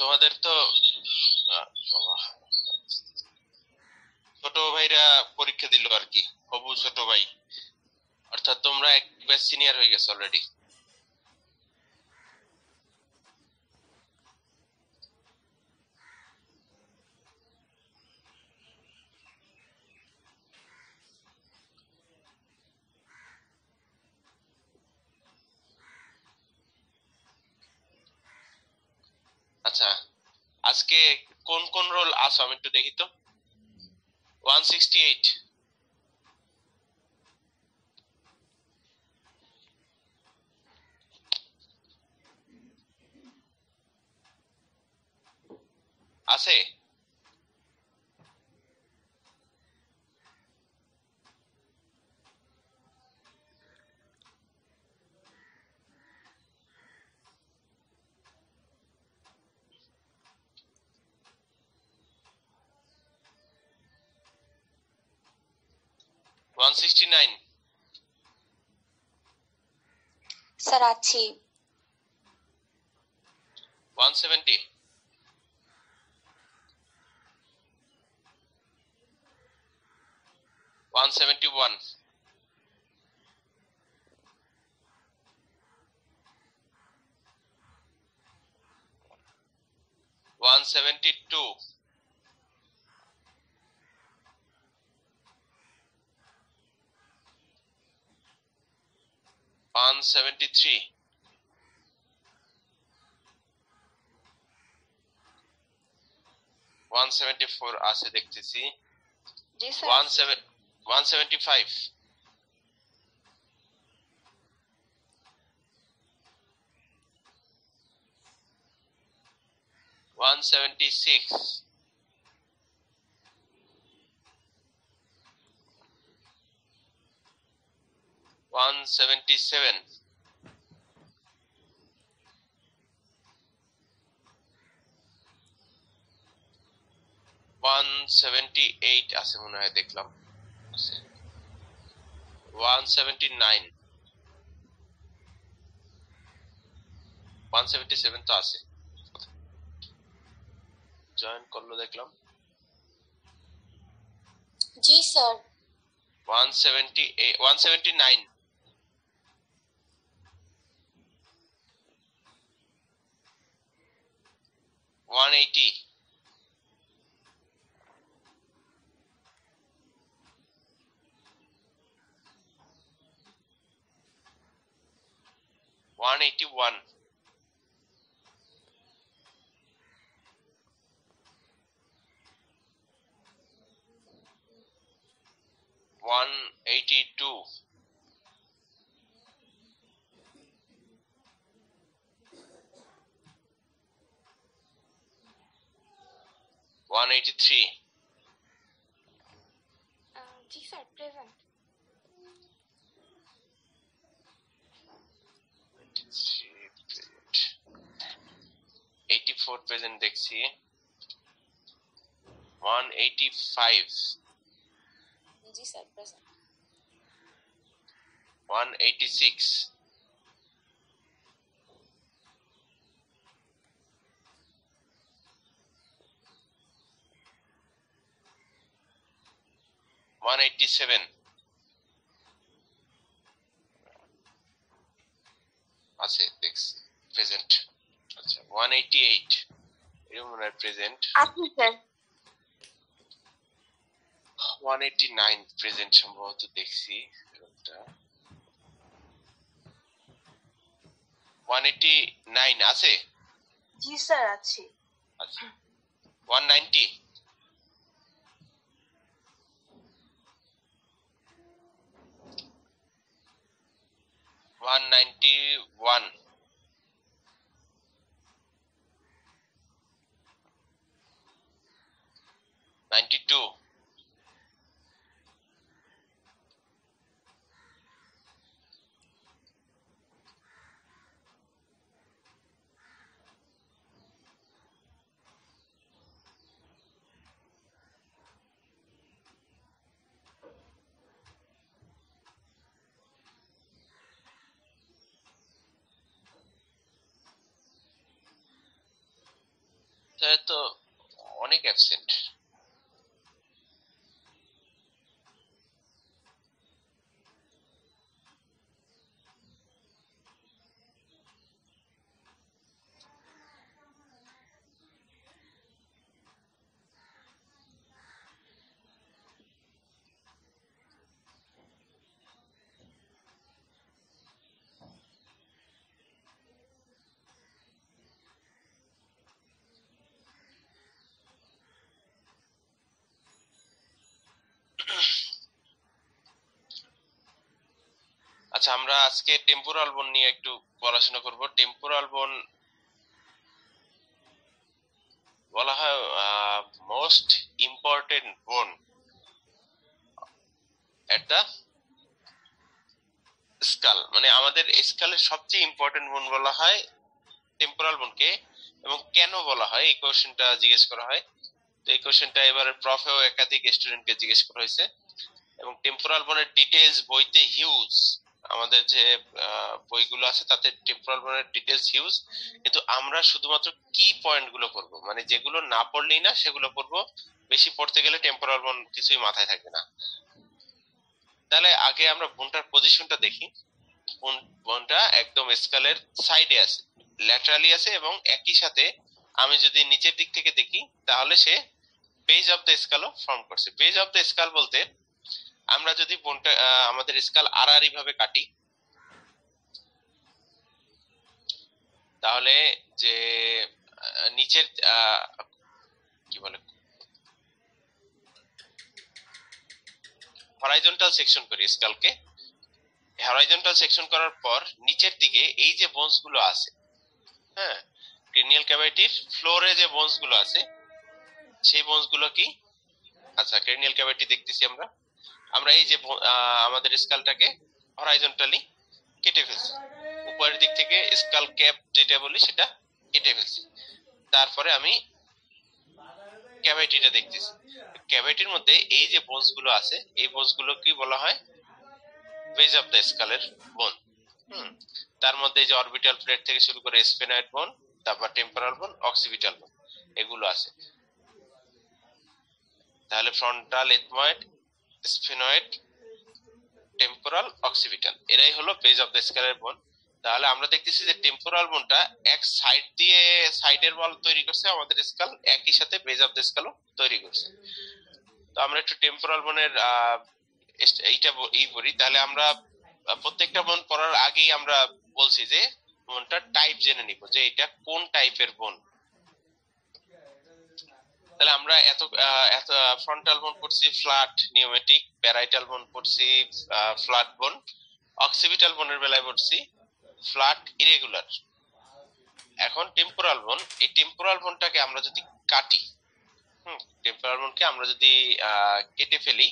তোমাদের তো বাবা, ছোট ভাইরা পরীক্ষা দিল আর কি, হবু ছোট ভাই, অর্থাৎ তোমরা এক ব্যাচ সিনিয়র হয়ে গেছো অলরেডি। আচ্ছা, আজকে কোন কোন রোল আসো আমি একটু দেখি তো। 168 আছে। ওয়ান সিক্সটি নাইন স্যার আছি। 170 171 172 173 174 আছে দেখতেছি। জি স্যার। 175 176 177 178 আছে মনে হয়, দেখলাম আছে। 179 177 তো আছে, জয়েন করলো দেখলাম। জি স্যার। 178 179 180 181 182 183 জি স্যার প্রেজেন্ট। 84 প্রেজেন্ট দেখছি। 185 জি স্যার প্রেজেন্ট। 186 187 আছে দেখছি প্রেজেন্ট। আচ্ছা 188 এরকম মনে হয় প্রেজেন্ট। আপনি স্যার। 189 প্রেজেন্ট সম্ভবত দেখছি। 189 আছে। জি স্যার আছি। আচ্ছা 190 191 92 192 তাহলে তো অনেক অ্যাবসেন্ট। আচ্ছা, আমরা আজকে টেম্পোরাল বোন নিয়ে একটু পড়াশোনা করব। টেম্পোরাল বোন বলা হয় মোস্ট ইম্পর্টেন্ট বোন এট দা স্কাল, মানে আমাদের স্কালের সবচেয়ে ইম্পর্টেন্ট বোন বলা হয় টেম্পোরাল বোনকে। এবং কেন বলা হয় এই কোশ্চেনটা জিজ্ঞেস করা হয়। তো এই কোশ্চেনটা এবারে প্রফেও একাধিক স্টুডেন্টকে জিজ্ঞেস করা হয়েছে। এবং টেম্পোরাল বোনের ডিটেইলস বইতে হিউজ, আমাদের যে বইগুলো আছে তাতে টেম্পোরাল বোনের ডিটেইলস হিউজ, কিন্তু আমরা শুধুমাত্র কি পয়েন্ট গুলো পড়বো, মানে যেগুলো না পড়লেই না সেগুলো পড়বো। বেশি পড়তে গেলে টেম্পোরাল বোন কিছুই মাথায় থাকবে না। তাহলে আগে আমরা বোনটার পজিশনটা দেখি। বোনটা একদম স্কেলের সাইডে আছে, ল্যাটারালি আছে, এবং একই সাথে আমি যদি নিচের দিক থেকে দেখি তাহলে সে বেজ অফ দ্য স্কেলও ফর্ম করছে। বেজ অফ দ্য স্কেল বলতে আমরা যদি বোনটা আমাদের স্কেল আড়াআড়ি ভাবে কাটি, তাহলে যে নিচের কি বলে হরাইজন্টাল সেকশন করি স্কেলকে। হরাইজন্টাল সেকশন করার পর নিচের দিকে এই যে বোনস গুলো আছে, হ্যাঁ, ক্রেনিয়াল ক্যাভিটির ফ্লোরে যে বোনস গুলো আছে সেই বোনস গুলো কি, আচ্ছা ক্রেনিয়াল ক্যাভিটি দেখতেছি আমরা। আমরা এই যে আমাদের স্কালটাকে হরাইজন্টালি কেটে ফেলছি, উপরের দিক থেকে স্কাল ক্যাপ যেটা বলি সেটা কেটে ফেলছি। তারপরে আমি ক্যাভিটিটা দেখতেছি। ক্যাভিটির মধ্যে এই যে বোনস গুলো আছে এই বোনস গুলো কি বলা হয়, বেজ অফ দ্য স্কালের বোন। তার মধ্যে যে অরবিটাল প্লেট থেকে শুরু করে স্ফেনয়েড বোন, তারপর টেম্পোরাল বোন, অক্সিপিটাল বোন, এগুলো আছে। তাহলে frontal, ethmoid, sphenoid, temporal, occipital, এরাই হলো বেজ অফ দ্য স্কালের বোন। তাহলে আমরা দেখতেছি যে টেম্পোরাল বোনটা এক সাইড দিয়ে সাইডের বল তৈরি করছে আমাদের স্কাল, একই সাথে বেজ অফ দ্য স্কালও তৈরি করছে। তো আমরা একটু টেম্পোরাল বোনের এইটা বলি। তাহলে আমরা প্রত্যেকটা বোন পড়ার আগেই আমরা বলছি যে বোনটার টাইপ জেনে নিব যে এটা কোন টাইপের বোন। তাহলে আমরা এত ফ্রন্টাল বোন পড়ছি ফ্ল্যাট নিউমেটিক, প্যারাইটাল বোন পড়ছি ফ্ল্যাট বোন, অক্সিপিটাল বোনের বেলায় পড়ছি ফ্ল্যাট ইরেগুলার। এখন টেম্পোরাল বোন, এই টেম্পোরাল বোনটাকে আমরা যদি কাটি, টেম্পোরাল বোনকে আমরা যদি কেটে ফেলি,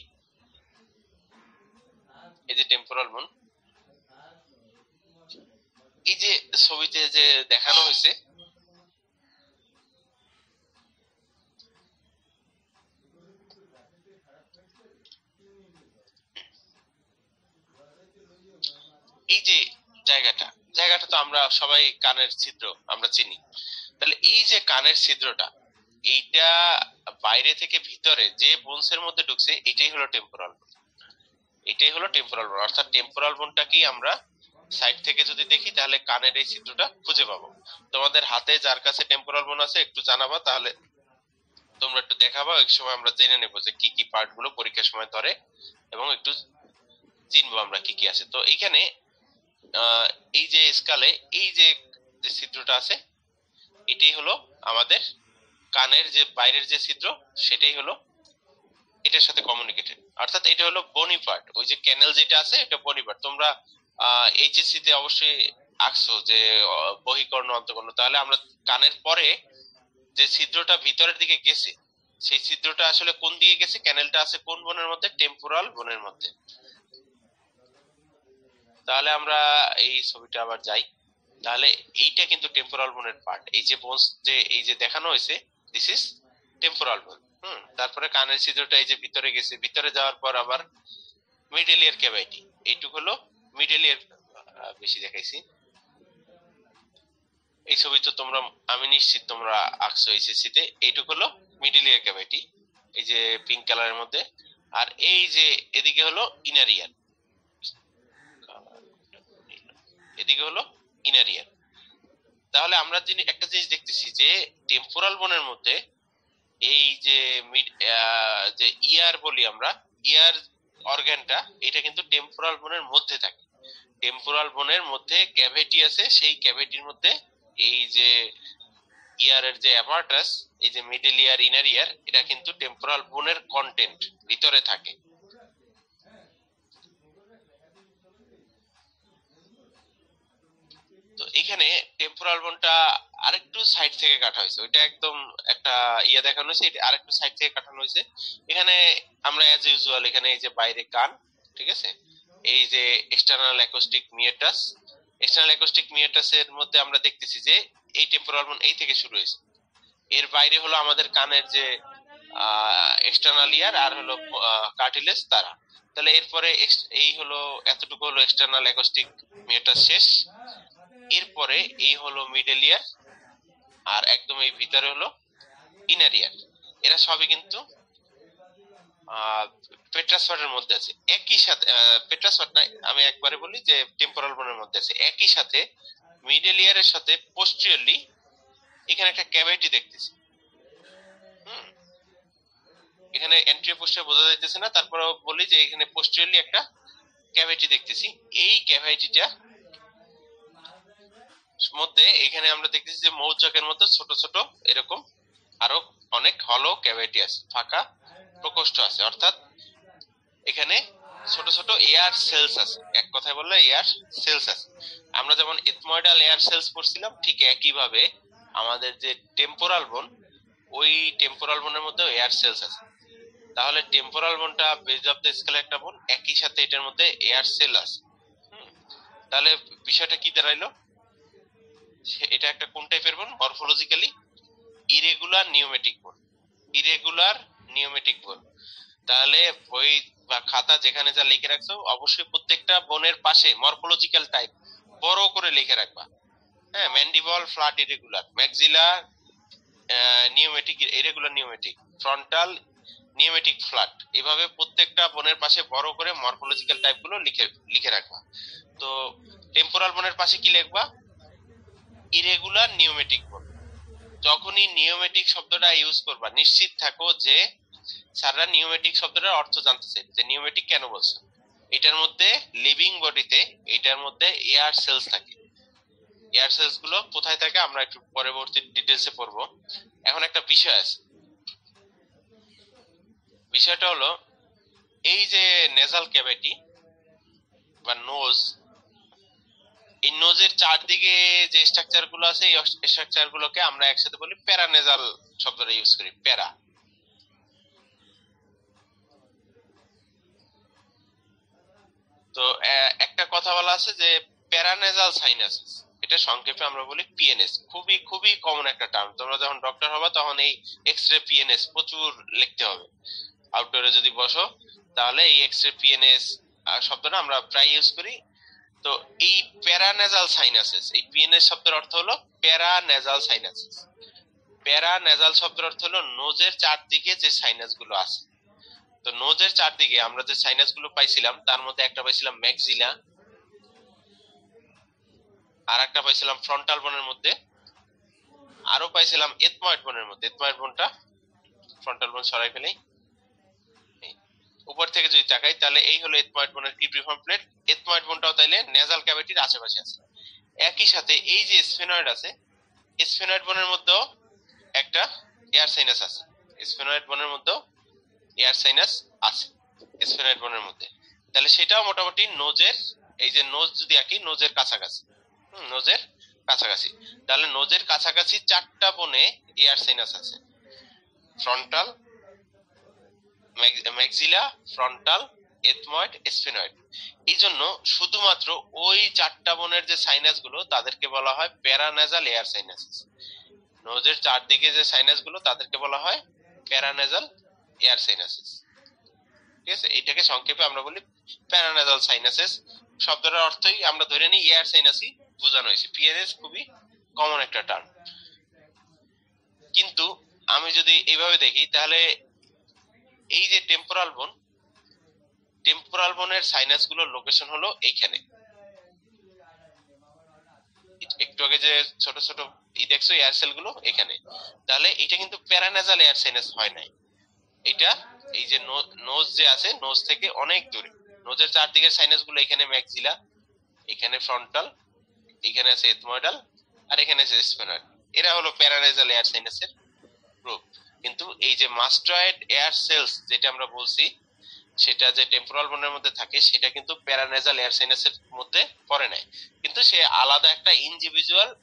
এই যে টেম্পোরাল বোন, এই যে ছবিতে যে দেখানো হয়েছে, এই যে জায়গাটা তো আমরা সবাই কানের ছিদ্র আমরা চিনি। তাহলে এই যে কানের ছিদ্রটা, এইটা বাইরে থেকে ভিতরে যে বোনসের মধ্যে ঢুকছে এটাই হলো টেম্পোরাল বোন। এটাই হলো টেম্পোরাল বোন। অর্থাৎ টেম্পোরাল বোনটাকেই আমরা সাইড থেকে যদি দেখি তাহলে কানের এই ছিদ্রটা খুঁজে পাবো। তোমাদের হাতে যার কাছে টেম্পোরাল বোন আছে একটু জানাবা, তাহলে তোমরা একটু দেখাবা, ওই সময় আমরা জেনে নেবো যে কি কি পার্ট গুলো পরীক্ষার সময় ধরে, এবং একটু চিনবো আমরা কি কি আছে। তো এইখানে এই যে স্কালে এই যে ছিদ্রটা আছে এটাই হলো আমাদের কানের যে বাইরের যে ছিদ্র, সেটাই হলো এটার সাথে কমিউনিকেটেড। অর্থাৎ এটা হলো বনি পার্ট। ওই যে ক্যানেল যেটা আছে এটা বনি পার্ট। তোমরা এইচএসসি তে অবশ্যই আঁকছো যে বহিকর্ণ অন্তকর্ণ। তাহলে আমরা কানের পরে যে ছিদ্রটা ভিতরের দিকে গেছে সেই ছিদ্রটা আসলে কোন দিকে গেছে, ক্যানেলটা আছে কোন বোনের মধ্যে, টেম্পোরাল বোনের মধ্যে। তাহলে আমরা এই ছবিটা আবার যাই। তাহলে এইটা কিন্তু টেম্পোরাল বোনের পার্ট। এই যে বোনস যে এই যে দেখানো হয়েছে দিস ইজ টেম্পোরাল বোন। তারপরে কানের ছিদ্রটা এই যে ভিতরে গেছে, ভিতরে যাওয়ার পর আবার মিডল ইয়ার ক্যাভিটি, এইটুকু হলো মিডল ইয়ার, বেশি দেখাইছি। এই ছবি তো তোমরা, আমি নিশ্চিত তোমরা আঁকছো এইচএসসি তে। এইটুকু হলো মিডল ইয়ার ক্যাভিটি, এই যে পিঙ্ক কালারের মধ্যে। আর এই যে এদিকে হলো ইনার ইয়ার, এদিকে হলো ইনার ইয়ার। তাহলে আমরা একটা জিনিস দেখতেছি যে টেম্পোরাল বোনের মধ্যে এই যে যে ইয়ার বলি আমরা, ইয়ার অর্গানটা, এটা কিন্তু টেম্পোরাল বোনের মধ্যে থাকে। টেম্পোরাল বোনের মধ্যে ক্যাভিটি আছে, সেই ক্যাভিটির মধ্যে এই যে ইয়ারের যে অ্যাপার্টাস, এই যে মিডল ইয়ার ইনার ইয়ার, এটা কিন্তু টেম্পোরাল বোনের কন্টেন্ট ভিতরে থাকে। তো এখানে টেম্পোরাল বোনটা আরেকটু সাইড থেকে কাটা হয়েছে, ওইটা একদম একটা ইয়ে দেখানো হয়েছে, এটা আরেকটু সাইড থেকে কাটানো হয়েছে। এখানে আমরা অ্যাজ ইউজুয়াল এখানে এই যে বাইরে কান, ঠিক আছে, এই যে এক্সটার্নাল অ্যাকোস্টিক মিয়েটাস, এক্সটার্নাল অ্যাকোস্টিক মিয়েটাসের মধ্যে আমরা দেখতেছি যে এই টেম্পোরাল বোন এই থেকে শুরু হয়েছে। এর বাইরে হলো আমাদের কানের যে এক্সটার্নাল ইয়ার আর হলো কার্টিলেজ তারা। তাহলে এরপরে এই হলো এতটুকু হলো এক্সটার্নাল অ্যাকোস্টিক মিয়েটাস শেষ। এরপরে এই হলো মিডল ইয়ার, আর একদম এই ভিতরে হলো ইনার ইয়ার। এরা সবই কিন্তু পেট্রাসফার্টের মধ্যে আছে একই সাথে। পেট্রাসফার্ট নাই, আমি একবারে বলি যে টেম্পোরাল বোনের মধ্যে আছে একই সাথে। মিডল ইয়ারের সাথে পোস্টেরিয়রলি এখানে একটা ক্যাভিটি দেখতেছি। এখানে এন্ট্রি পোস্টার বোঝা যাইতেছে না, তারপরেও বলি যে এখানে পোস্টেরিয়রলি একটা ক্যাভিটি দেখতেছি। এই ক্যাভিটিটা মধ্যে এখানে আমরা দেখতেছি যে মৌচাকের মতো ছোট ছোট এরকম আরো অনেক হলো ক্যাভিটি আছে, ফাঁকা প্রকোষ্ঠ আছে, অর্থাৎ এখানে ছোট ছোট এয়ার সেলস আছে। এক কথায় বললে এয়ার সেলস আছে। আমরা যেমন এথময়েডাল এয়ার সেলস পড়ছিলাম, ঠিক একই ভাবে আমাদের যে টেম্পোরাল বোন, ওই টেম্পোরাল বোনের মধ্যে এয়ার সেলস আছে। তাহলে টেম্পোরাল বোনটা বেজ অফ দ্য স্কেল একটা বোন, একই সাথে এটার মধ্যে এয়ার সেল আছে। তাহলে বিষয়টা কি দাঁড়াইলো, এটা একটা কোন টাইপের বোন? মরফোলজিক্যালি ইরেগুলার নিউমেটিক বোন, ইরেগুলার নিউমেটিক বোন। তাহলে বই বা খাতা যেখানে যা লিখে রাখছো, অবশ্যই প্রত্যেকটা বোনের পাশে মরফোলজিক্যাল টাইপ বড় করে লিখে রাখবা। হ্যাঁ, mandible flat irregular, maxilla pneumatic irregular pneumatic, frontal pneumatic flat, এভাবে প্রত্যেকটা বোনের পাশে বড় করে মরফোলজিক্যাল টাইপ গুলো লিখে লিখে রাখবা। তো টেম্পোরাল বোনের পাশে কি লিখবা? ইরেগুলার নিউমেটিক বোন। যখনই নিউমেটিক শব্দটা ইউজ করবা, নিশ্চিত থাকো যে স্যাররা নিউমেটিক শব্দটার অর্থ জানতে চাইবে, যে নিউমেটিক কেন বলছে। এটার মধ্যে লিভিং বডিতে এটার মধ্যে এয়ার সেলস থাকে। এয়ার সেলস গুলো কোথায় থাকে আমরা একটু পরবর্তী ডিটেলসে পড়বো। এখন একটা বিষয় আছে, বিষয়টা হলো এই যে নেজাল ক্যাভিটি বা নোজ, এই নোজের চারদিকে যে স্ট্রাকচার গুলো আছে, এই স্ট্রাকচার গুলোকে আমরা একসাথে বলি প্যারানেজাল শব্দটা ইউজ করি, প্যারা। তো একটা কথা বলা আছে যে প্যারানেজাল সাইনাসিস, এটা সংক্ষেপে আমরা বলি পিএনএস। খুবই খুবই কমন একটা টার্ম, তোমরা যখন ডক্টর হবা তখন এই এক্সরে পিএনএস প্রচুর লিখতে হবে। আউটডোরে যদি বসো তাহলে এই এক্সরে পিএনএস শব্দটা আমরা প্রায় ইউজ করি। তো এই প্যারানেজাল সাইনাসিস, এই পিএনএস শব্দের অর্থ হলো প্যারানেজাল সাইনাসিস। প্যারানেজাল শব্দের অর্থ হলো নোজের চারদিকে যে সাইনাস গুলো আছে। তো নোজের চারদিকে আমরা যে সাইনাস গুলো পাইছিলাম, তার মধ্যে একটা পাইছিলাম ম্যাক্সিলা, আর একটা পাইছিলাম ফ্রন্টাল বোনের মধ্যে, আরো পাইছিলাম এথময়েড বোনের মধ্যে। এথময়েড বোনটা, ফ্রন্টাল বোন সরাই ফেলেই, উপর থেকে যদি তাকাই তাহলে এই হলো এথময়েড বোনের কিউপ্রিফর্ম প্লেট। এথময়েড বোনটাও তাইলে নেজাল ক্যাভিটির আশেপাশে আছে। একই সাথে এই যে স্ফেনয়েড আছে, স্ফেনয়েড বোনের মধ্যেও একটা এয়ার সাইনাস আছে। স্ফেনয়েড বোনের মধ্যেও এয়ার সাইনাস আছে স্ফেনয়েড বোনের মধ্যে। তাহলে সেটাও মোটামুটি নোজের, এই যে নোজ যদি আঁকি নোজের কাছাকাছি, নোজের কাছাকাছি। তাহলে নোজের কাছাকাছি চারটা বোনে এয়ার সাইনাস আছে, frontal, maxilla, frontal, ethmoid, sphenoid. এই জন্য শুধুমাত্র ওই চারটা বোনের যে সাইনাস গুলো তাদেরকে বলা হয় প্যারানেজাল এয়ার সাইনাসিস। নোজের চারদিকে যে সাইনাস গুলো তাদেরকে বলা হয় প্যারানেজাল এয়ার সাইনাসিস। ঠিক আছে, এটাকে সংক্ষেপে আমরা বলি প্যারানেজাল সাইনাসিস। শব্দটার অর্থই আমরা ধরে নিই এয়ার সাইনাসই বোঝানো হয়েছে। পিএনএস খুবই কমন একটা টার্ম। কিন্তু আমি যদি এইভাবে দেখি তাহলে এই যে টেম্পোরাল বোনের সাইনাস গুলোর লোকেশন হলো এইখানে। একটু আগে যে ছোট ছোট দেখছো এয়ার সেল গুলো এখানে, তাহলে এটা কিন্তু প্যারানাজাল এয়ার সাইনাস হয় নাই। এটা এই যে নোজ যে আছে, নোজ থেকে অনেক দূরে, নোজের চারদিকের সাইনাস গুলো এখানে ম্যাক্সিলা, এখানে ফ্রন্টাল, এখানে আছে এথময়েডাল, আর এখানে আছে স্পেনাল। এরা হলো প্যারানাজাল এয়ার সাইনাসের গ্রুপ। কিন্তু এই যে মাস্টয়েড এয়ার সেলস যেটা আমরা বলছি, সেটা যে টেম্পোরাল বোনের মধ্যে থাকে, সেটা কিন্তু প্যারানেজাল এয়ার সাইনাসের মধ্যে পড়ে নাই, কিন্তু সে আলাদা একটা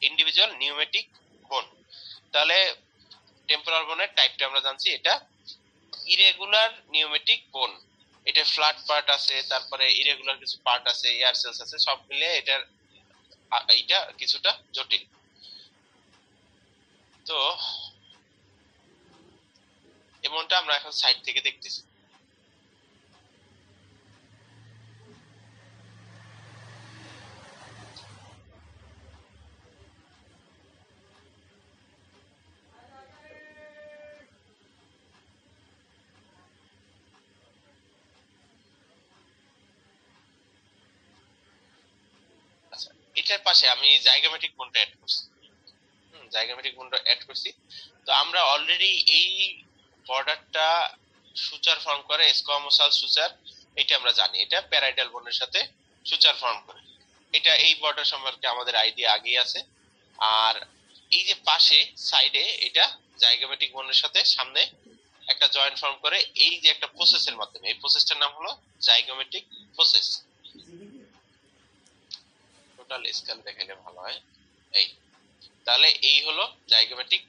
ইন্ডিভিজুয়াল নিউমেটিক বোন। তাহলে টেম্পোরাল বোনের টাইপটা আমরা জানছি, এটা ইরেগুলার নিউমেটিক বোন। এটা ফ্ল্যাট পার্ট আছে, তারপরে ইরেগুলার কিছু পার্ট আছে, এয়ার সেলস আছে, সব মিলে এটা কিছুটা জটিল। তো এমনটা আমরা এখন সাইড থেকে দেখতেছি। আচ্ছা, এটার পাশে আমি জাইগোমেটিক বোনটা অ্যাড করছি। জাইগোমেটিক বোনটা অ্যাড করছি। তো আমরা অলরেডি এই বর্ডারটা সুচার ফর্ম করে, স্কোয়ামোসাল সুচার, এটা আমরা জানি, এটা প্যারাইটাল বোনের সাথে সুচার ফর্ম করে। এটা এই বর্ডার সম্পর্কে আমাদের আইডিয়া আগেই আছে। আর এই যে পাশে সাইডে, এটা জাইগোমেটিক বোনের সাথে সামনে একটা জয়েন্ট ফর্ম করে, এই যে একটা প্রসেসের মাধ্যমে, এই প্রসেসটার নাম হলো জাইগোমেটিক প্রসেস। টোটাল স্কেল দেখাইলে ভালো হয়। এই তাহলে এই হলো জাইগোমেটিক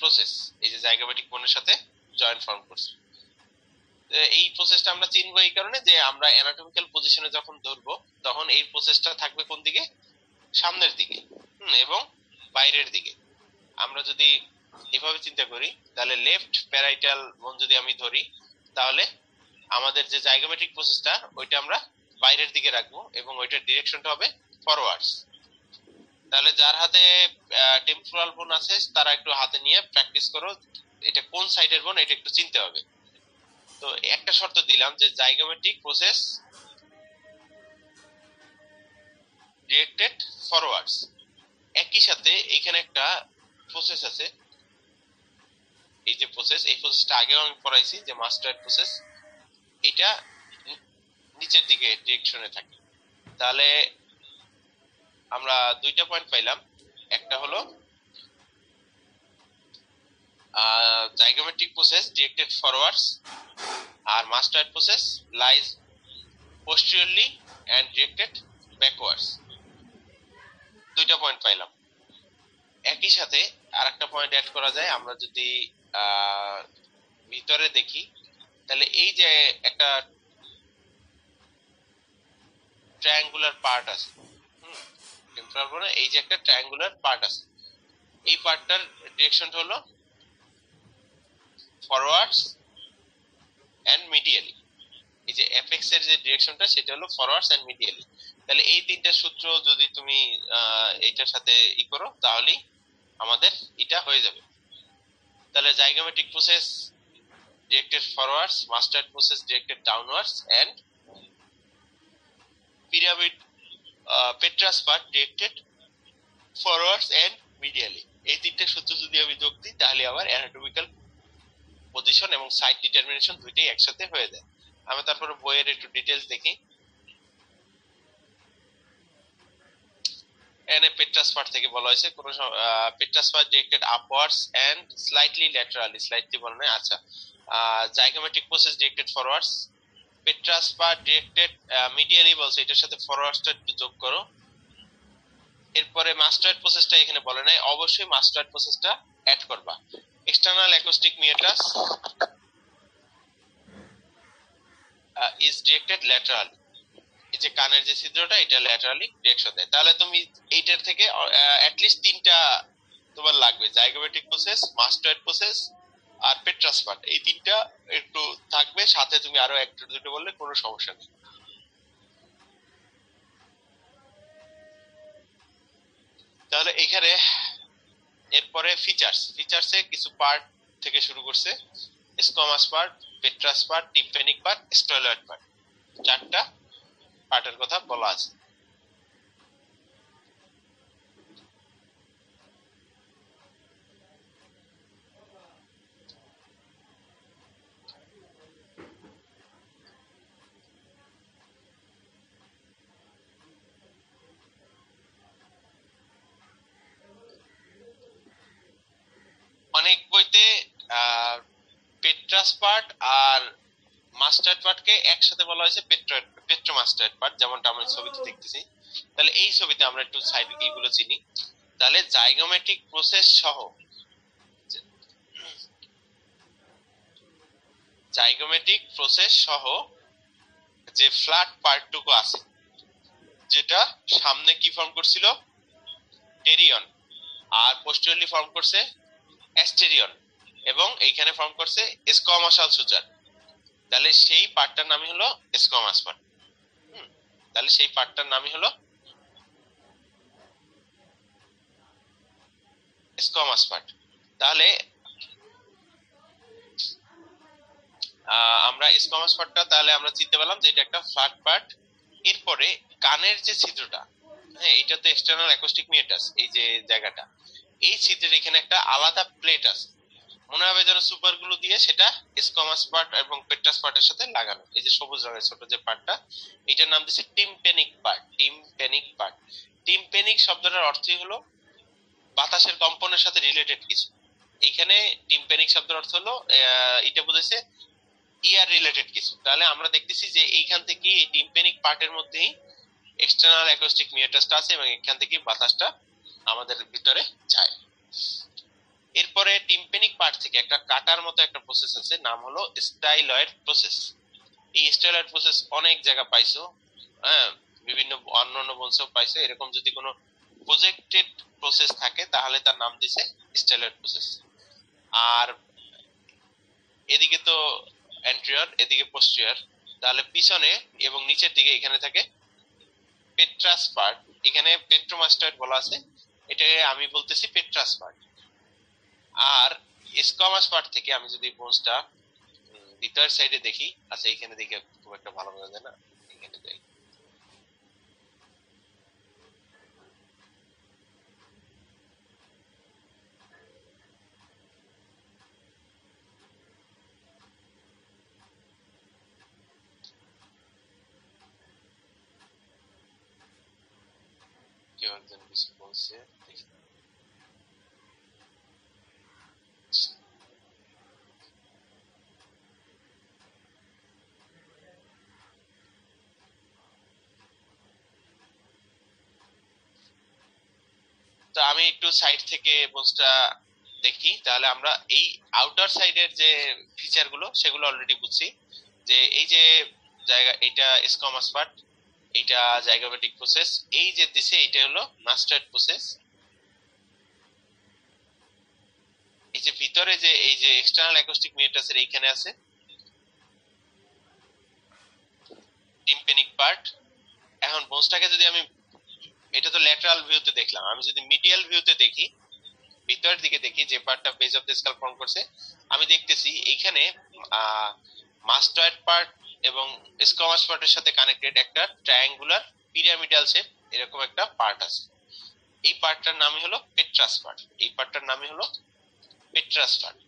প্রসেস, এই যে জাইগোমেটিক বোনের সাথে জয়েন্ট ফর্ম করছে। এই প্রসেসটা আমরা চিনবো এই কারণে যে আমরা অ্যানাটমিক্যাল পজিশনে যখন ধরবো, তখন এই প্রসেসটা থাকবে কোন দিকে, সামনের দিকে এবং বাইরের দিকে। আমরা যদি এভাবে চিন্তা করি, তাহলে লেফট প্যারাইটাল বোন যদি আমি ধরি, তাহলে আমাদের যে জাইগোমেটিক প্রসেসটা, ওইটা আমরা বাইরের দিকে রাখবো এবং ওইটার ডিরেকশনটা হবে ফরওয়ার্ডস। তাহলে যার হাতে টেম্পোরাল বোন আছে, তারা একটু হাতে নিয়ে প্র্যাকটিস করো, এটা কোন সাইডের বোন এটা একটু চিনতে হবে। তো একটা শর্ত দিলাম যে জাইগোমেটিক প্রসেস ডিরেক্টেড ফরওয়ার্ডস। একই সাথে এখানে একটা প্রসেস আছে, এই যে প্রসেস, এই প্রসেসটা আগেও আমি পড়াইছি যে মাস্টার্ড প্রসেস, এটা নিচের দিকে ডিরেকশনে থাকে। তাহলে আমরা দুইটা পয়েন্ট পাইলাম, একটা হলো জাইগোমেট্রিক প্রসেস ডিরেক্টেড ফরওয়ার্ডস, আর mastoid process lies posteriorly and directed backwards. দুইটা পয়েন্ট পাইলাম। একই সাথে আরেকটা পয়েন্ট অ্যাড করা যায়, আমরা যদি ভিতরে দেখি, তাহলে এই যে একটা ট্রায়াঙ্গুলার পার্ট আছে, টেম্পোরাল বোনে এই যে একটা ট্রায়াঙ্গুলার পার্ট আছে, এই পার্টটার ডিরেকশনটা হলো ফরওয়ার্ডস এন্ড মিডিয়ালি। এই যে এফএক্স এর যে ডিরেকশনটা, সেটা হলো ফরওয়ার্ডস এন্ড মিডিয়ালি। তাহলে এই তিনটা সূত্র যদি তুমি এইটার সাথে ই করো, তাহলেই আমাদের এটা হয়ে যাবে। তাহলে zygomatic process directed forwards, mastoid process directed downwards, and pyramid petrous part directed forwards and medially. এই তিনটা সূত্র যদি আমি যোগ দিই, তাহলে আবার অ্যানাটমিক্যাল পজিশন এবং সাইড ডিটারমিনেশন দুইটাই একসাথে হয়ে যায়। আমি তারপরে বইয়ের একটু ডিটেইলস দেখি। এখানে পেট্রাস পার্ট থেকে বলা হয়েছে, কোন petrous part directed upwards and slightly laterally, slightly বলা নাই, আচ্ছা। Zygomatic process directed forwards, petrous part directed medially বলছে, এটার সাথে ফরওয়ার্ডসটা একটু যোগ করো। এরপরে মাস্টার্ড প্রসেসটা এখানে বলে নাই, অবশ্যই মাস্টার্ড প্রসেসটা অ্যাড করবা। External acoustic meatus is directed laterally, এই যে কানের যে ছিদ্রটা, এটা ল্যাটারালি ডিরেকশন দেয়। তাহলে তুমি এইটার থেকে অ্যাট লিস্ট তিনটা তোমার লাগবে, জাইগোমেট্রিক প্রসেস, মাস্টার্ড প্রসেস আর পেট্রাস পার্ট, এই তিনটা একটু থাকবে। সাথে তুমি আরো একটা দুটো বললে কোনো সমস্যা নেই। তাহলে এখানে এরপরে ফিচার্সে কিছু পার্ট থেকে শুরু করছে, squamous part, petrous part, tympanic part, steroid part, 4টা পার্টের কথা বলা আছে। অনেক বইতে পেট্রাস পার্ট আর মাস্টার্ড পার্টকে একসাথে বলা হয়েছে পেট্রোমাস্টার্ড পার্ট, যেমনটা আমরা ছবিতে দেখতেছি। তাহলে এই ছবিতে আমরা একটু সাইড এইগুলো চিনি। তাহলে জাইগোমেট্রিক প্রসেস সহ যে ফ্ল্যাট পার্টটুকু আছে, যেটা সামনে কি ফর্ম করছিল, টেরিয়ন, আর পোস্টেরিয়রলি ফর্ম করছে অ্যাস্টেরিয়ন, এবং এইখানে ফর্ম করছে স্কোয়ামাসাল সুচার। তাহলে সেই পার্টটার নামই হলো স্কোয়ামাস পার্ট। তাহলে সেই পার্টটার নামই হলো স্কোয়ামাস পার্ট। তাহলে আমরা স্কোয়ামাস পার্টটা তাহলে আমরা চিনতে পারলাম যে এটা একটা ফ্ল্যাট পার্ট। এরপরে কানের যে ছিদ্রটা, হ্যাঁ, এটা তো এক্সটার্নাল অ্যাকোস্টিক মিউটাস, এই যে জায়গাটা, এই ছিদ্রের এখানে একটা আলাদা প্লেট আছে, মনে হবে যেন সুপার গ্লু দিয়ে সেটা স্কোয়ামাস পার্ট এবং পেট্রাস পার্টের সাথে লাগানো। এই যে সবুজ রঙের ছোট যে পার্টটা, এটার নাম দিচ্ছে টিম্প্যানিক পার্ট। টিম্প্যানিক শব্দটার অর্থই হলো বাতাসের কম্পনের সাথে রিলেটেড কিছু। এইখানে টিম্প্যানিক শব্দের অর্থ হলো এটা বুঝাইছে ইয়ার রিলেটেড কিছু। তাহলে আমরা দেখতেছি যে এইখান থেকে এই টিম্প্যানিক পার্টের মধ্যেই এক্সটার্নাল অ্যাকোস্টিক মিউটাসটা আছে, এবং এখান থেকে বাতাসটা আমাদের ভিতরে যায়। এরপরে টিম্প্যানিক পার্ট থেকে একটা কাটার মতো একটা প্রসেস আছে, নাম হলো স্টাইলয়েড প্রসেস। এই স্টাইলয়েড প্রসেস অনেক জায়গা পাইছো, হ্যাঁ, বিভিন্ন অন্যান্য বংশেও পাইছো। এরকম যদি কোনো প্রজেক্টেড প্রসেস থাকে তাহলে তার নাম দিছে স্টাইলয়েড প্রসেস। আর এদিকে তো অ্যান্টেরিয়র, এদিকে পোস্টেরিয়র, তাহলে পিছনে এবং নিচের দিকে এখানে থাকে পেট্রাস পার্ট। এখানে পেট্রোমাস্টার্ড বলা আছে, এটাকে আমি বলতেছি পেট্রাস পার্ট। আর স্কোয়ামাস পার্ট থেকে আমি যদি বোনসটা ভিতর সাইডে দেখি, আচ্ছা এখানে দেখে খুব একটা ভালো বোঝা যায় না, এখানে যাই। কেউ একজন কিছু বলছে, দেখি। তো আমি একটু সাইড থেকে বোনসটা দেখি, তাহলে আমরা এই আউটার সাইডের যে ফিচার গুলো সেগুলো অলরেডি বুঝছি। যে এই যে জায়গা, এটা স্কোয়ামাস পার্ট, এটা জাইগোমেটিক প্রসেস, এই যে দিছে এটা হলো মাস্টার্ড প্রসেস। এই যে ভিতরে যে এই যে এক্সটার্নাল অ্যাকোস্টিক মিউটাসের এইখানে আছে টিম্প্যানিক পার্ট। এখন বোনসটাকে যদি আমি, এটা তো ল্যাটারাল ভিউতে দেখলাম, আমি যদি মিডিয়াল ভিউতে দেখি, ভিতরের দিকে দেখি যে পার্টটা base of the skull form করছে, আমি দেখতেছি এইখানে মাস্টার্ড পার্ট এবং স্কোয়ামাস পার্টের সাথে কানেক্টেড একটা ট্রায়াঙ্গুলার পিরামিডাল শেপ এরকম একটা পার্ট আছে। এই পার্টটার নামই হলো পেট্রাস পার্ট। এই পার্টটার নামই হলো পেট্রাস পার্ট।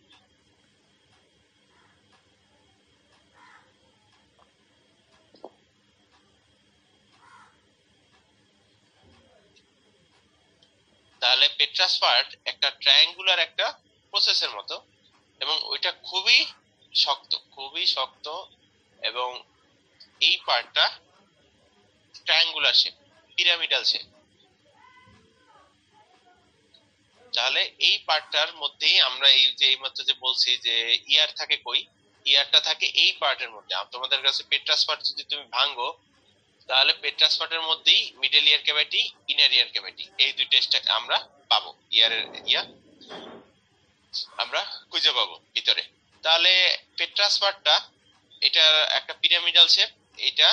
তাহলে পেট্রাস পার্ট একটা ট্রায়াঙ্গুলার একটা প্রসেসের মতো, এবং ওইটা খুবই শক্ত, এবং এই পার্টটা ট্রায়াঙ্গুলার শেপ, পিরামিডাল শেপ। তাহলে এই পার্টটার মধ্যেই আমরা এই যে এইমাত্র যে বলছি যে ইয়ার থাকে কই, ইয়ারটা থাকে এই পার্টের মধ্যে। তোমাদের কাছে পেট্রাস পার্ট যদি তুমি ভাঙো, তাহলে পেট্রাস পার্টের মধ্যেই মিডল ইয়ার ক্যাভিটি, ইনার ইয়ার ক্যাভিটি, এই দুইটা আমরা পাবো, ইয়ারের ইয়া আমরা খুঁজে পাবো ভিতরে। তাহলে পেট্রাস পার্টটা, এটা একটা পিরামিডাল শেপ, এটা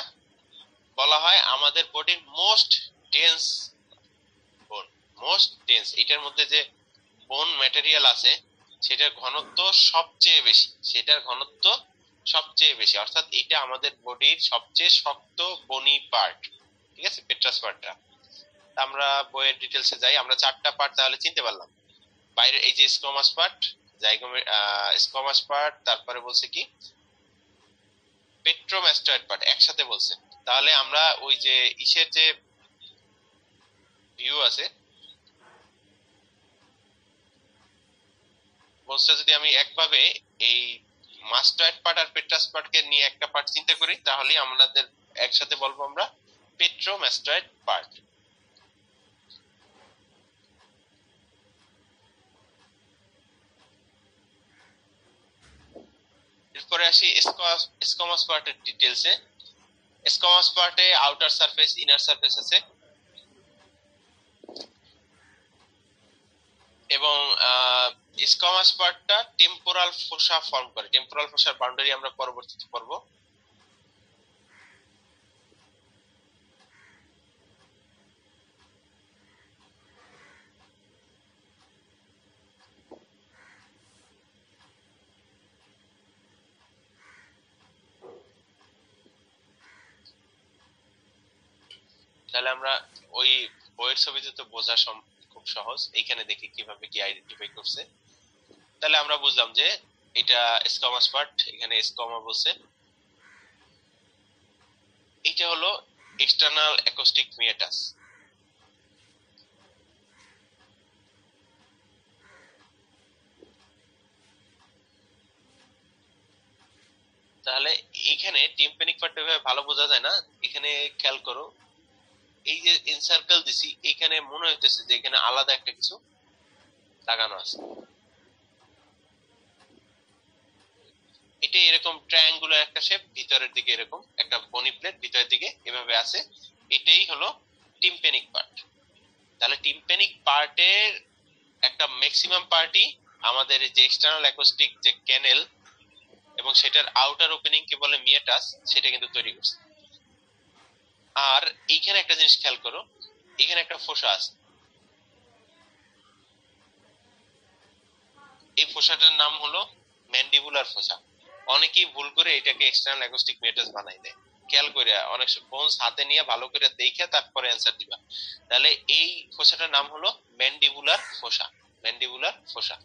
বলা হয় আমাদের বডির মোস্ট ডেন্স বোন। এটার মধ্যে যে বোন ম্যাটেরিয়াল আছে সেটার ঘনত্ব সবচেয়ে বেশি, অর্থাৎ এটা আমাদের বডির সবচেয়ে শক্ত বনি পার্ট, ঠিক আছে, পেট্রাস পার্টটা। আমরা বইয়ের ডিটেলসে যাই, আমরা 4টা পার্ট তাহলে চিনতে পারলাম। বাইরে এই যে স্কোমাস পার্ট, স্কোমাস পার্ট, তারপরে বলছে কি পেট্রোম্যাস্টয়েড পার্ট, একসাথে বলছে। তাহলে আমরা ওই যে ইসের যে ভিউ আছে, বলছে যদি আমি একভাবে এই মাস্টয়েড পার্ট আর পেট্রাস পার্টকে নিয়ে একটা পার্ট চিন্তা করি, তাহলে আমাদের একসাথে বলবো আমরা পেট্রোম্যাস্টয়েড পার্ট। এরপরে আসি স্কোমাস পার্টের ডিটেলসে। স্কোমাস পার্টে আউটার সারফেস, ইনার সারফেস আছে, এবং স্কোমাস পার্টটা টেম্পোরাল ফোসা ফর্ম করে। টেম্পোরাল ফোসার বাউন্ডারি আমরা পরবর্তীতে পড়ব। তাহলে আমরা ওই বইয়ের ছবিতে তো বোঝা খুব সহজ, এইখানে দেখি কিভাবে কি আইডেন্টিফাই করছে। তাহলে আমরা বুঝলাম যে এটা স্কোমাস পার্ট, এখানে স্কোমা বলছে। এটা হলো এক্সটার্নাল অ্যাকোস্টিক মিয়েটাস। তাহলে এখানে টিম্প্যানিক পার্টটা ভালো বোঝা যায় না, এখানে খেয়াল করো, এই যে এনসার্কেল দিছি, এখানে মনে হইতেছে যে এখানে আলাদা একটা কিছু লাগানো আছে। এটা এরকম ট্রায়াঙ্গুলার একটা শেপ, ভিতরের দিকে এরকম একটা বনি প্লেট ভিতরের দিকে এভাবে আছে, এটাই হলো টিম্প্যানিক পার্ট। তাহলে টিম্প্যানিক পার্টের একটা ম্যাক্সিমাম পার্টই আমাদের যে এক্সটার্নাল অ্যাকোস্টিক যে ক্যানেল এবং সেটার আউটার ওপেনিং কে বলে মিয়েটাস, সেটা কিন্তু তৈরি করছে। আর এইখানে একটা জিনিস খেয়াল করো, এখানে একটা ফোসা আছে, এই ফোসাটার নাম হলো ম্যান্ডিবুলার ফোসা। অনেকেই ভুল করে এটাকে এক্সটার্নাল অ্যাকোস্টিক মিয়েটাস বানাই দেয়। খেয়াল করে অনেক বোনস হাতে নিয়ে ভালো করে দেখে তারপরে অ্যান্সার দিবা। তাহলে এই ফোসাটার নাম হলো ম্যান্ডিবুলার ফোসা। ম্যান্ডিবুলার ফোসা।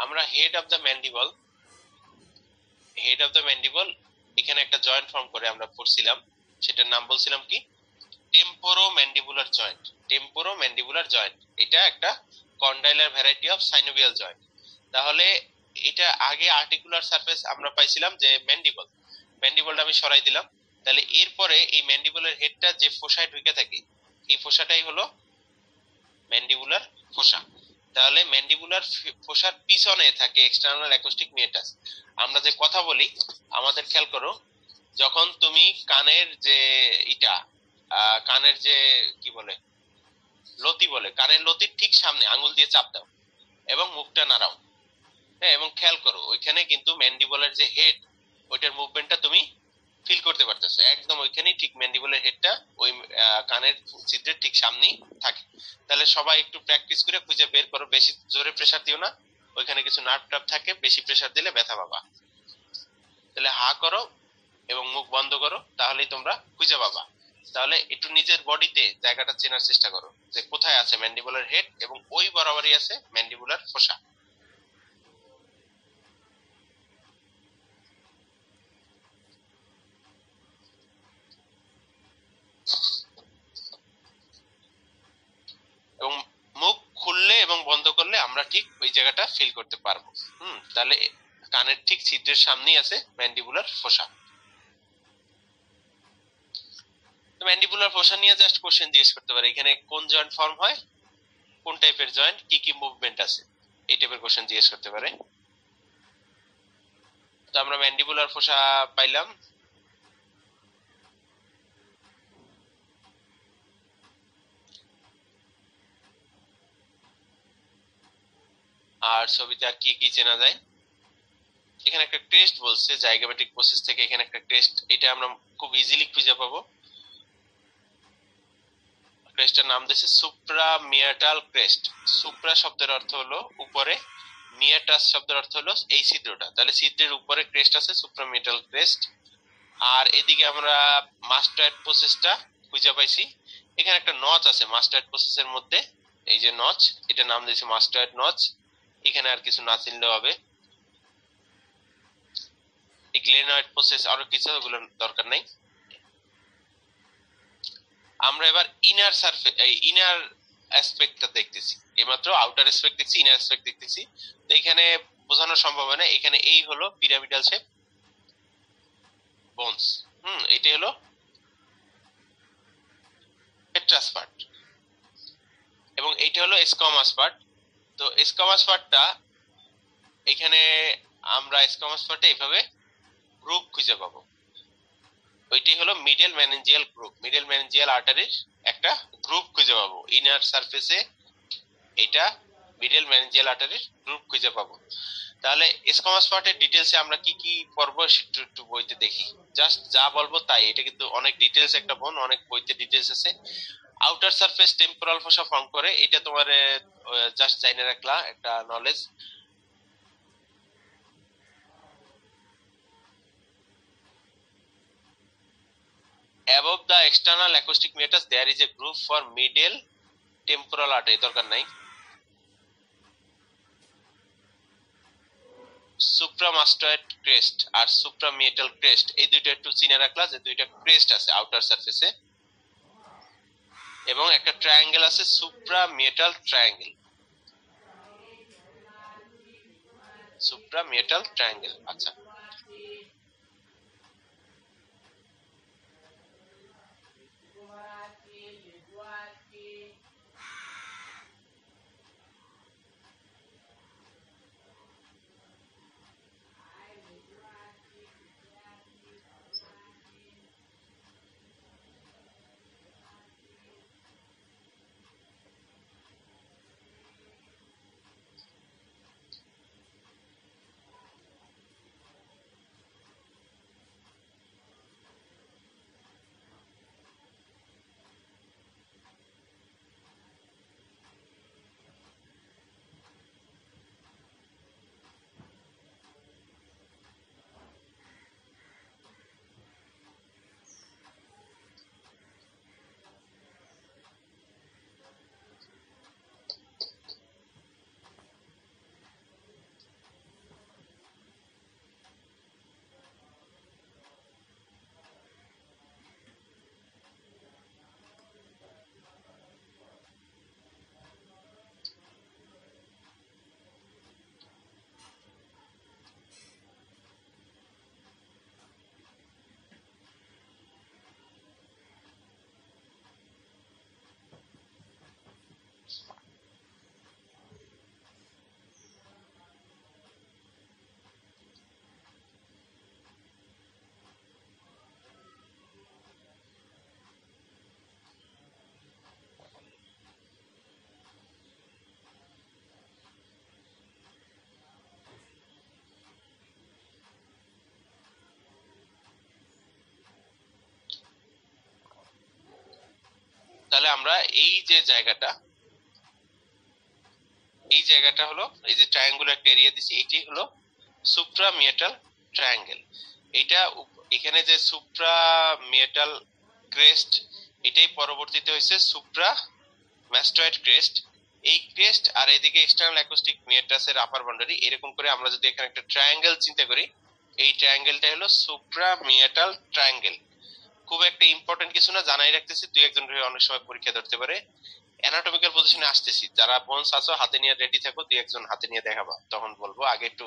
আমরা হেড অফ দ্য ম্যান্ডিবল, এখানে একটা জয়েন্ট ফর্ম করে আমরা পড়ছিলাম, সেটার নাম বলছিলাম কি টেম্পোরোম্যান্ডিবুলার জয়েন্ট। টেম্পোরোম্যান্ডিবুলার জয়েন্ট এটা একটা কন্ডাইলার ভ্যারাইটি অফ সাইনোভিয়াল জয়েন্ট। তাহলে এটা আগে আর্টিকুলার সারফেস আমরা পাইছিলাম যে ম্যান্ডিবলটা আমি সরাই দিলাম। তাহলে এরপরে এই ম্যান্ডিবলের হেডটা যে ফোসায় ঢুকে থাকে, এই ফোসাটাই হলো ম্যান্ডিবুলার ফোসা। তাহলে ম্যান্ডিবুলার ফোসার পিছনে থাকে এক্সটার্নাল অ্যাকোস্টিক মিয়েটাস। আমরা যে কথা বলি, আমাদের খেয়াল করো, যখন তুমি কানের যে কানের যে কি বলে লতি বলে, কানের লতির ঠিক সামনে আঙ্গুল দিয়ে চাপ দাও এবং মুখটা নাড়াও, হ্যাঁ, এবং খেয়াল করো ওইখানে কিন্তু ম্যান্ডিবলের যে হেড, ওইটার মুভমেন্টটা তুমি ফিল করতে পারতেছো। একদম ওইখানেই ঠিক ম্যান্ডিবলের হেডটা ওই কানের ছিদ্রের ঠিক সামনেই থাকে। তাহলে সবাই একটু প্র্যাকটিস করে খুঁজে বের করো, বেশি জোরে প্রেসার দিও না, ওইখানে কিছু নার্ভ টার্ভ থাকে, বেশি প্রেসার দিলে ব্যথা পাবা। তাহলে হা করো এবং মুখ বন্ধ করো, তাহলেই তোমরা খুঁজে পাবা। তাহলে একটু নিজের বডিতে জায়গাটা চেনার চেষ্টা করো যে কোথায় আছে ম্যান্ডিবুলার হেড, এবং ওই বরাবরই আছে ম্যান্ডিবুলার ফোসা। এবং মুখ খুললে এবং বন্ধ করলে আমরা ঠিক ওই জায়গাটা ফিল করতে পারবো। তাহলে কানের ঠিক ছিদ্রের সামনেই আছে ম্যান্ডিবুলার ফোসা। ম্যান্ডিবুলার ফোসা নিয়ে জাস্ট কোশ্চেন জিজ্ঞেস করতে পারে, এখানে কোন জয়েন্ট ফর্ম হয়, কোন টাইপের জয়েন্ট, কি কি মুভমেন্ট আছে, এই টাইপের কোশ্চেন জিজ্ঞেস করতে পারে। তো আমরা ম্যান্ডিবুলার ফোসা পাইলাম। আর ছবিতে আর কি কি চেনা যায়, এখানে একটা ক্রেস্ট বলছে জাইগোমেটিক প্রসেস থেকে, এখানে একটা ক্রেস্ট, এটা আমরা খুব ইজিলি খুঁজে পাবো। ক্রেস্টের নাম দিয়েছে সুপ্রামিয়াটাল ক্রেস্ট। সুপ্রা শব্দের অর্থ হলো উপরে, মিয়াটাস শব্দের অর্থ হলো এই ছিদ্রটা, তাহলে ছিদ্রের উপরে ক্রেস্ট আছে, সুপ্রামিয়াটাল ক্রেস্ট। আর এদিকে আমরা মাস্টার্ড প্রসেসটা খুঁজে পাইছি, এখানে একটা নচ আছে মাস্টার্ড প্রসেসের মধ্যে, এই যে নচ, এটা নাম দিয়েছে মাস্টার্ড নচ। এখানে আর কিছু না চিনলেও হবে। এই গ্লেনয়েড প্রসেস আরো কিছু, ওগুলো দরকার নাই। আমরা এবার ইনার সারফেস, ইনার অ্যাসপেক্টটা দেখতেছি, এইমাত্র আউটার অ্যাসপেক্ট দেখছি, ইনার অ্যাসপেক্ট দেখতেছি। তো এখানে বোঝানো সম্ভব হয় না, এখানে এই হলো পিরামিডাল শেপ বোনস, এটাই হলো পেট্রাস পার্ট, এবং এইটা হলো স্কোমাস পার্ট। তো স্কোমাস পার্টটা এখানে আমরা স্কোমাস পার্টে এইভাবে গ্রুপ খুঁজে পাবো, ওইটাই হলো মিডল ম্যানেঞ্জিয়াল গ্রুপ, মিডল ম্যানেঞ্জিয়াল আর্টারির একটা গ্রুপ খুঁজে পাবো ইনার সারফেসে, এটা মিডল ম্যানেঞ্জিয়াল আর্টারির গ্রুপ খুঁজে পাবো। তাহলে স্কোমাস পার্টের ডিটেইলসে আমরা কি কি পড়বো সেটা একটু বইতে দেখি, জাস্ট যা বলবো তাই, এটা কিন্তু অনেক ডিটেইলস একটা বোন, অনেক বইতে ডিটেইলস আছে। আউটার সারফেস টেম্পোরাল ফসা ফর্ম করে, এটা তোমার জাস্ট জাইনে রাখলা একটা knowledge. above the external acoustic meatus there is a groove for middle temporal artery, দরকার নাই। সুপ্রামাস্টয়েড ক্রেস্ট আর সুপ্রামিয়েটাল ক্রেস্ট, এই দুইটা একটু চিনে রাখলা যে দুইটা ক্রেস্ট আছে আউটার সারফেসে, এবং একটা ট্রায়াঙ্গেল আছে সুপ্রামিয়েটাল ট্রায়াঙ্গেল, সুপ্রামিয়েটাল ট্রায়াঙ্গেল। আচ্ছা, তাহলে আমরা এই যে জায়গাটা, এই জায়গাটা হলো এই যে ট্রায়াঙ্গুলার একটা এরিয়া দিছি, এটি হলো সুপ্রামিয়েটাল ট্রায়াঙ্গেল। এটা এখানে যে সুপ্রামিয়েটাল ক্রেস্ট, এটাই পরবর্তীতে হয়েছে সুপ্রামাস্টয়েড ক্রেস্ট। এই ক্রেস্ট আর এদিকে এক্সটার্নাল অ্যাকোস্টিক মিয়াটাসের আপার বাউন্ডারি, এরকম করে আমরা যদি এখানে একটা ট্রায়াঙ্গেল চিন্তা করি, এই ট্রায়াঙ্গেলটা হলো সুপ্রামিয়েটাল ট্রায়াঙ্গেল। খুব একটা ইম্পর্টেন্ট কিছু না, জানাই রাখতেছি, দুই একজন অনেক সময় পরীক্ষা ধরতে পারে। অ্যানাটমিক্যাল পজিশনে আসতেছি, যারা বোনস আছো হাতে নিয়ে রেডি থাকো, দুই একজন হাতে নিয়ে দেখাবা, তখন বলবো। আগে একটু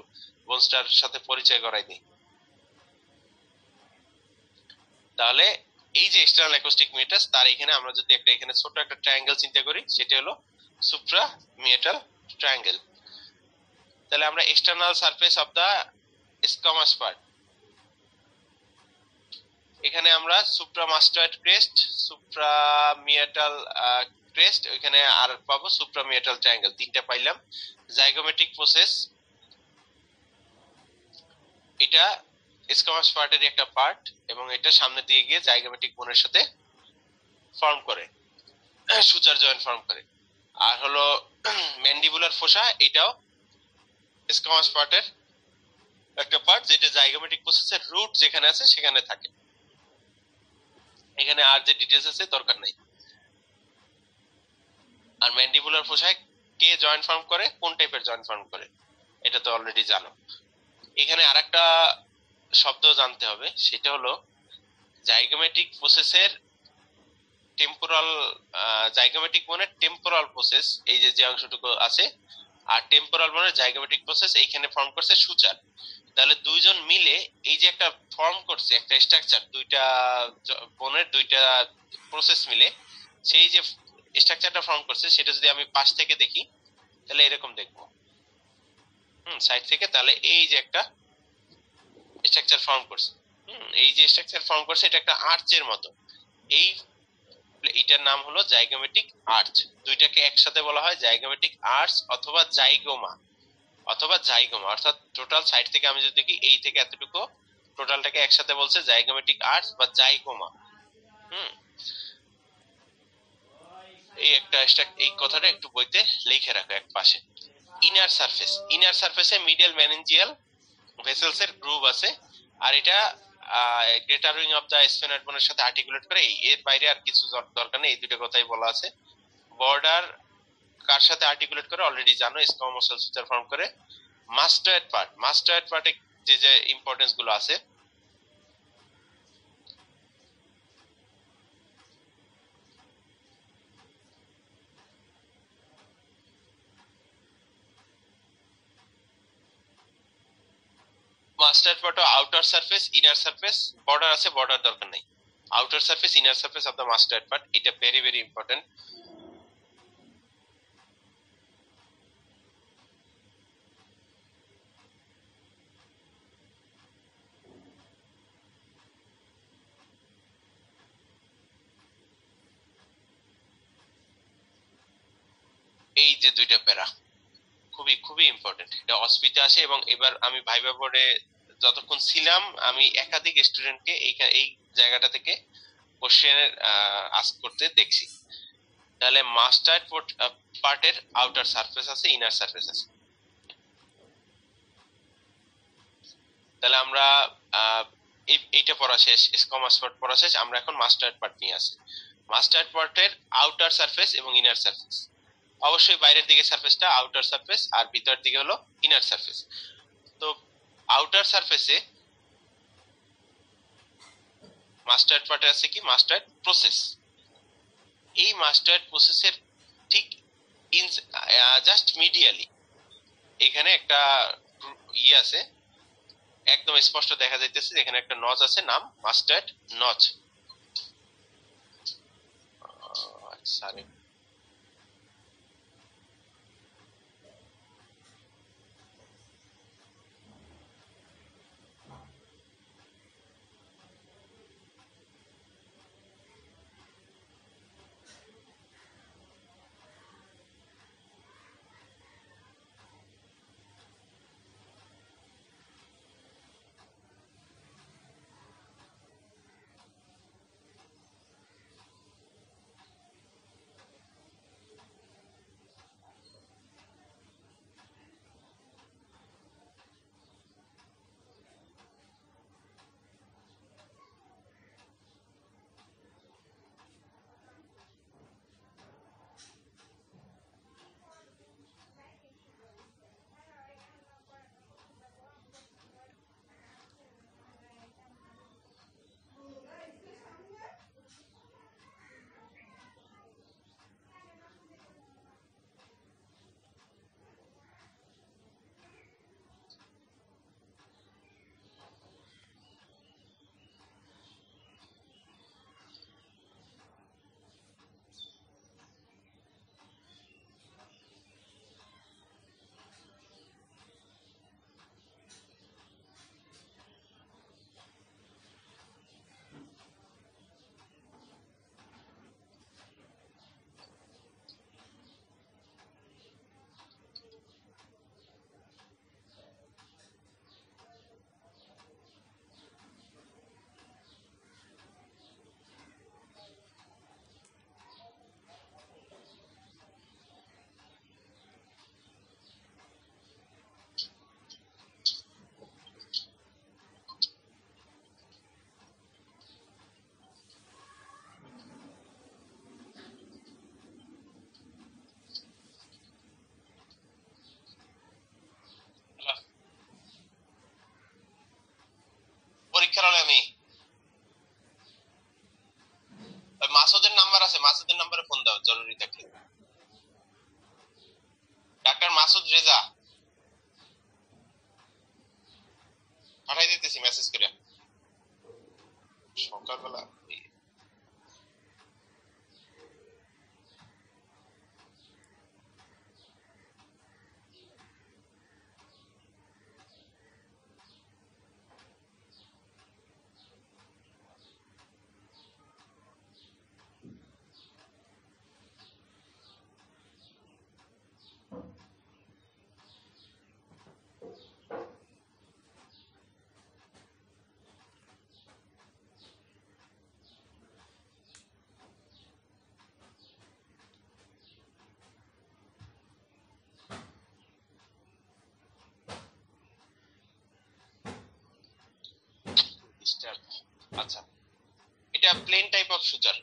বোনসটার সাথে পরিচয় করাই দিই। তাহলে এই যে এক্সটার্নাল অ্যাকোস্টিক মিয়াটাস, তার এখানে আমরা যদি একটা এখানে ছোট একটা ট্রায়াঙ্গেল চিন্তা করি, সেটা হলো সুপ্রামিয়েটাল ট্রায়াঙ্গেল। তাহলে আমরা external surface of the squamous part, এখানে আমরা সুপ্রামাস্টয়েড ক্রেস্ট, সুপ্রামিয়েটাল ক্রেস্ট, ওইখানে আর পাবো সুপ্রামিয়েটাল ট্রায়াঙ্গেল, তিনটা পাইলাম। জাইগোমেটিক প্রসেস, এটা স্কোয়ামাস পার্টের একটা পার্ট এবং এটা সামনে দিয়ে গিয়ে জাইগোমেটিক বোনের সাথে ফর্ম করে, সুচার জয়েন্ট ফর্ম করে। আর হলো ম্যান্ডিবুলার ফোসা, এটাও স্কোয়ামাস পার্টের একটা পার্ট, যেটা জাইগোমেটিক প্রসেসের রুট যেখানে আছে সেখানে থাকে। এখানে আর যে ডিটেইলস আছে দরকার নাই। আর ম্যান্ডিবুলার ফোসায় কে জয়েন্ট ফর্ম করে, কোন টাইপের জয়েন্ট ফর্ম করে, এটা তো অলরেডি জানো। এখানে আরেকটা শব্দ জানতে হবে, সেটা হলো জাইগোমেটিক প্রসেসের টেম্পোরাল, জাইগোমেটিক বোনের টেম্পোরাল প্রসেস, এই যে অংশটুকু আছে, আর টেম্পোরাল বোনের জাইগোমেটিক প্রসেস এইখানে ফর্ম করছে সুচার। তাহলে দুইজন মিলে এই যে একটা ফর্ম করছে, একটা স্ট্রাকচার, দুইটা বোনের দুইটা প্রসেস মিলে সেই যে স্ট্রাকচারটা ফর্ম করছে, সেটা যদি আমি পাশ থেকে দেখি তাহলে এরকম দেখবো, সাইড থেকে, তাহলে এই যে একটা স্ট্রাকচার ফর্ম করছে, এই যে স্ট্রাকচার ফর্ম করছে, এটা একটা আর্চের মতো। এইটার নাম হলো জাইগোমেটিক আর্চ। দুইটাকে একসাথে বলা হয় জাইগোমেটিক আর্চ অথবা জাইগোমা, অর্থাৎ টোটাল সাইড থেকে আমি যদি দেখি এই থেকে এতটুকু, টোটালটাকে একসাথে বলছে জাইগোমেটিক আর্চ বা জাইগোমা। এই কথাটা একটু বইতে লিখে রাখো এক পাশে। ইনার সারফেসে মিডল মেনিনজিয়াল ভেসেলস এর গ্রুভ আছে, আর এটা greater wing of the sphenoid বোনের সাথে আর্টিকুলেট করে। এর বাইরে আর কিছু দরকার নেই, এই দুটো কথাই বলা আছে। বর্ডার কার সাথে আর্টিকুলেট করে অলরেডি জানো, স্কোয়ামাসাল সুচার ফর্ম করে। মাস্টার্ড পার্টে যে ইম্পর্টেন্স গুলো আছে, mustard part outer surface, inner surface, border আছে, বর্ডার দরকার নেই। Outer surface, inner surface of the mustard part, এটা ভেরি ভেরি ইম্পর্টেন্ট। এই যে দুইটা প্যারা খুবই খুবই ইম্পর্টেন্ট, এটা অসপিতে আসে। এবং এবার আমি ভাইবা বোর্ডে যতক্ষণ ছিলাম, আমি একাধিক স্টুডেন্টকে এই জায়গাটা থেকে কোশ্চেন আস্ক করতে দেখছি। তাহলে মাস্টার্ড পার্টের আউটার সারফেস আছে, ইনার সারফেস আছে। তাহলে আমরা এইটা পড়া শেষ, স্কোয়ামাস পার্ট পড়া শেষ। আমরা এখন মাস্টার্ড পার্ট নিয়ে আসি। মাস্টার্ড পার্টের আউটার সারফেস এবং ইনার সারফেস, অবশ্যই বাইরের দিকে সারফেসটা আউটার সারফেস, আর ভিতরের দিকে হলো ইনার সারফেস। তো আউটার সারফেসে মাস্টার্ড পার্টে আছে কি, মাস্টার্ড প্রসেস। এই মাস্টার্ড প্রসেসের ঠিক জাস্ট মিডিয়ালি এখানে একটা আছে, একদম স্পষ্ট দেখা যাইতেছে, এখানে একটা নচ আছে, নাম মাস্টার্ড নচ। সরি, জরুরি থাকলে। ডাক্তার মাসুদ রেজা পাঠাই দিতেছি মেসেজ করে সকালবেলা। আচ্ছা, এটা প্লেন টাইপ অফ সুচার।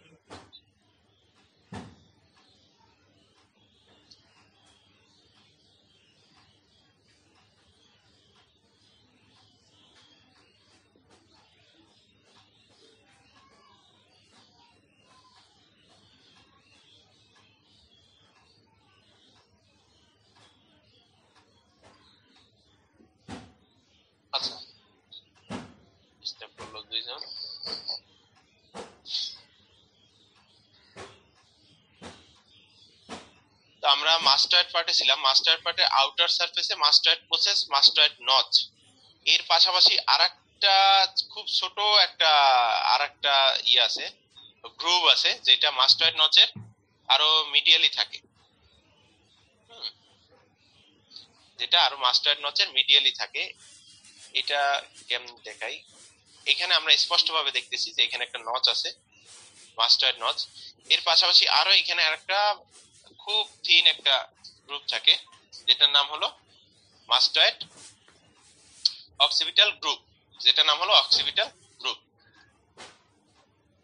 আচ্ছা, স্টেপ করলো দুইজন। তো আমরা মাস্টার্ড পার্টে ছিলাম। মাস্টার্ড পার্টে আউটার সারফেসে মাস্টার্ড প্রসেস, মাস্টার্ড নচ, এর পাশাপাশি আরেকটা খুব ছোট একটা আরেকটা আছে, গ্রুভ আছে, যেটা মাস্টার্ড নচের আরো মিডিয়ালি থাকে, যেটা আরো মাস্টার্ড নচের মিডিয়ালি থাকে। এটা কেমন দেখাই, এখানে আমরা স্পষ্টভাবে দেখতেছি যে এখানে একটা নচ আছে, মাস্টার্ড নচ। এর পাশাপাশি আরো এখানে আরেকটা খুব থিন একটা গ্রুপ থাকে, যেটার নাম হলো মাস্টার্ড অক্সিপিটাল গ্রুপ, যেটার নাম হলো অক্সিপিটাল গ্রুপ।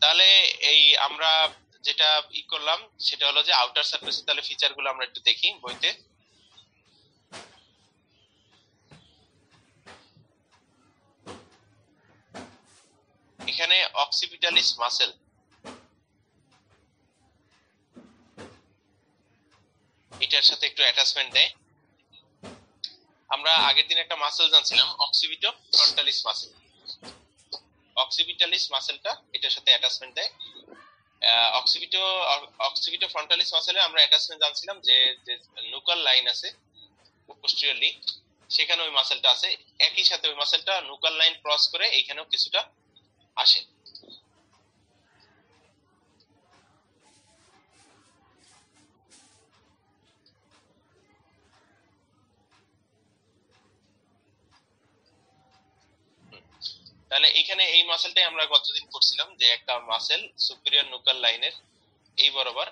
তাহলে এই আমরা যেটা করলাম সেটা হলো যে আউটার সারফেসে তাহলে ফিচার গুলো আমরা একটু দেখি বইতে। এখানে অক্সিপিটালিস মাসেল, এটার সাথে একটু অ্যাটাচমেন্ট দেয়। আমরা আগের দিন একটা মাসেল জানছিলাম অক্সিপিটো ফ্রন্টালিস মাসেল, অক্সিপিটালিস মাসেলটা এটার সাথে অ্যাটাচমেন্ট দেয়। অক্সিপিটো ফ্রন্টালিস মাসেলে আমরা অ্যাটাচমেন্ট জানছিলাম যে নুকাল লাইন আছে পোস্টেরিয়রলি, সেখানে ওই মাসেলটা আছে। একই সাথে ওই মাসেলটা নুকাল লাইন ক্রস করে এইখানেও কিছুটা আসে। তাহলে এখানে এই মাসেলটাই আমরা গতদিন করছিলাম যে একটা মাসেল সুপিরিয়র নুকাল লাইনের এই বরাবর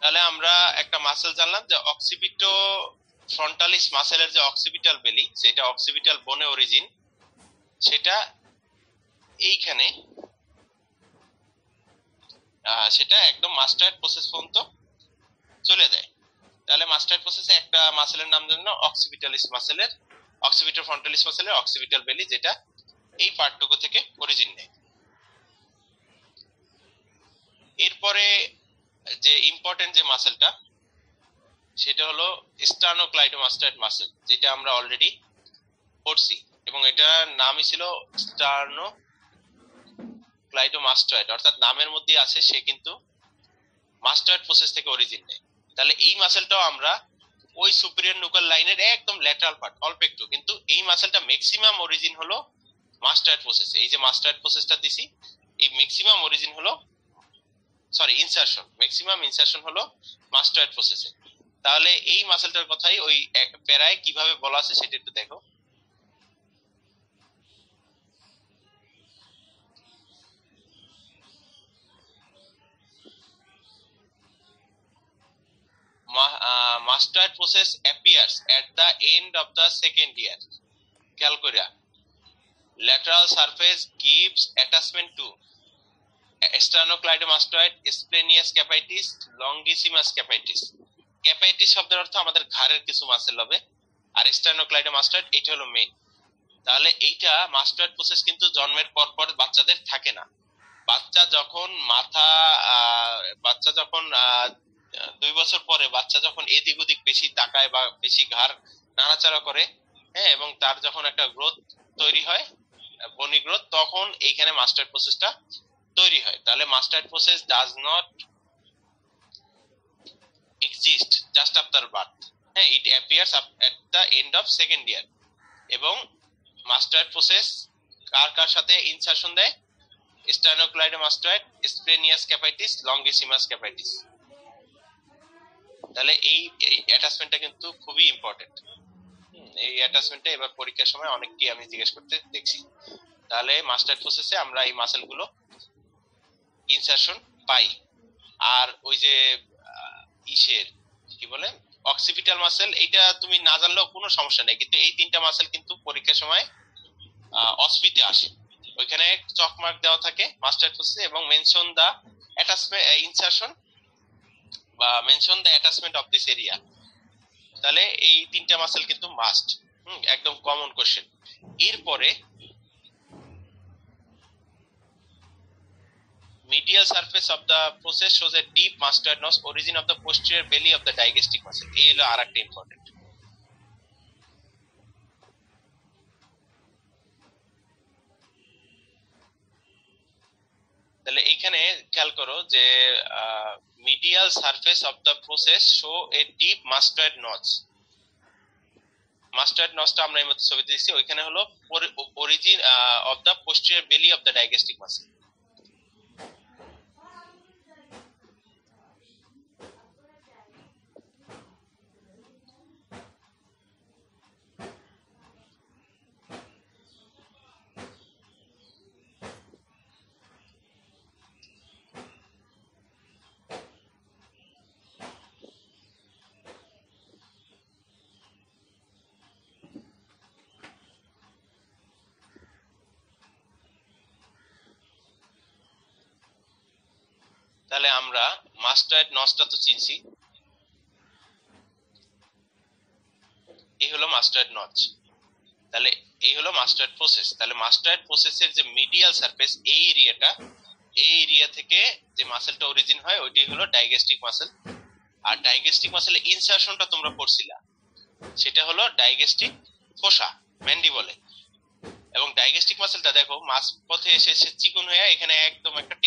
তাহলে আমরা একটা মাসেল জানলাম যে অক্সিপিটো ফ্রন্টালিস মাসেলের যে অক্সিপিটাল বেলি, যেটা অক্সিপিটাল বোনে অরিজিন, সেটা এইখানে সেটা একদম মাস্টার্ড প্রসেস পর্যন্ত চলে যায়। তাহলে মাস্টার্ড প্রসেসে একটা মাসেলের নাম জানলাম অক্সিপিটালিস মাসেলের, অক্সিপিটো ফ্রন্টালিস মাসেলের অক্সিপিটাল বেলি, যেটা এই পার্টটুকু থেকে অরিজিন নেয়। এরপরে যে ইম্পর্টেন্ট যে মাসেলটা সেটা হলো স্টার্নোক্লাইডোমাস্টাইড মাসেল, যেটা আমরা অলরেডি পড়ছি এবং এটার নামই ছিল স্টার্নোক্লাইডোমাস্টয়েড, অর্থাৎ নামের মধ্যে আছে সে কিন্তু মাস্টয়েড প্রসেস থেকে অরিজিন নেয়। তাহলে এই মাসেলটাও আমরা ওই সুপিরিয়র নুকাল লাইনের একদম ল্যাটারাল পার্ট, অল্প একটু, কিন্তু এই মাসেলটা ম্যাক্সিমাম অরিজিন হলো মাস্টয়েড প্রসেস। এই যে মাস্টয়েড প্রসেসটা দিছি, এই ম্যাক্সিমাম অরিজিন হলো ম্যাক্সিমাম ইনসারশন হলো মাস্টয়েড প্রসেসে। তাহলে এই মাসেলটার কথাই ওই প্যারায় কিভাবে বলা আছে সেটা একটু দেখো। Mastoid process appears at the end of the second year. খেয়াল কইরা, lateral surface gives attachment to sternocleidomastoid, splenius capitis, longissimus capitis. ক্যাপাইটিস শব্দের অর্থ আমাদের ঘাড়ের কিছু মাসেল হবে, আর স্টার্নোক্লাইডোমাস্টয়েড এটা হলো মেইন। তাহলে এইটা মাস্টয়েড প্রসেস কিন্তু জন্মের পর পর বাচ্চাদের থাকে না। বাচ্চা যখন 2 বছর পরে বাচ্চা যখন এদিক ওদিক বেশি তাকায় বা বেশি ঘাড় নাড়াচাড়া করে, হ্যাঁ, এবং তার যখন একটা গ্রোথ তৈরি হয়, বনি গ্রোথ, তখন এইখানে মাস্টয়েড প্রসেসটা তৈরি হয়। তাহলে mastoid process does not exist just after birth. It appears at the end of second year. এবং মাস্টয়েড প্রসেস কার কার সাথে ইনসারশন দেয়? স্টার্নোক্লাইডোমাস্টয়েড, স্প্লেনিয়াস ক্যাপাইটিস, লঙ্গিসিমাস ক্যাপাইটিস। তাহলে এই অ্যাটাচমেন্টটা কিন্তু খুবই ইম্পর্টেন্ট। এই অ্যাটাচমেন্টটা এবার পরীক্ষার সময় অনেককেই আমি জিজ্ঞেস করতে দেখছি। তাহলে মাস্টয়েড প্রসেসে আমরা এই মাসেলগুলো ইনসারশন পাই। আর ওই যে ইসের কি বলে অক্সিপিটাল মাসেল, এইটা তুমি না জানলেও কোনো সমস্যা নেই, কিন্তু এই 3টা মাসেল কিন্তু পরীক্ষার সময় অসপিতে আসে। ওইখানে চক মার্ক দেওয়া থাকে মাস্টার প্রসেসে, এবং মেনশন দা অ্যাটাচমেন্ট ইনসারশন বা mention the attachment of this area. তাহলে এই 3টা মাসেল কিন্তু মাস্ট, একদম কমন কোশ্চেন। এরপরে medial surface of the process shows a deep mastoid notch, origin of the posterior belly of the digestive muscle. এই হলো আরেকটা ইম্পর্টেন্ট। তাহলে এইখানে খেয়াল করো যে medial surface of the process show a deep mastoid notch. Mustard নচটা আমরা এই মতো ছবিতে দিচ্ছি, ওইখানে হলো origin of the posterior belly of the digestive muscle. তাহলে আমরা মাস্টয়েড নচটা তো চিনছি, এই হলো মাস্টয়েড নচ। তাহলে এই হলো মাস্টয়েড প্রসেস। তাহলে মাস্টয়েড প্রসেসের যে মিডিয়াল সারফেস, এই এরিয়া থেকে যে মাসেলটা অরিজিন হয় ওইটাই হলো ডাইগেস্টিক মাসেল। আর ডাইগেস্টিক মাসেলের ইনসারশনটা তোমরা পড়ছিলা, সেটা হলো ডাইগেস্টিক ফোসা ম্যান্ডিবলে। এবং ডাইগেস্টিক মাসেলটা দেখো মাছ পথে এসে চিকন হয়ে এখানে একদম একটা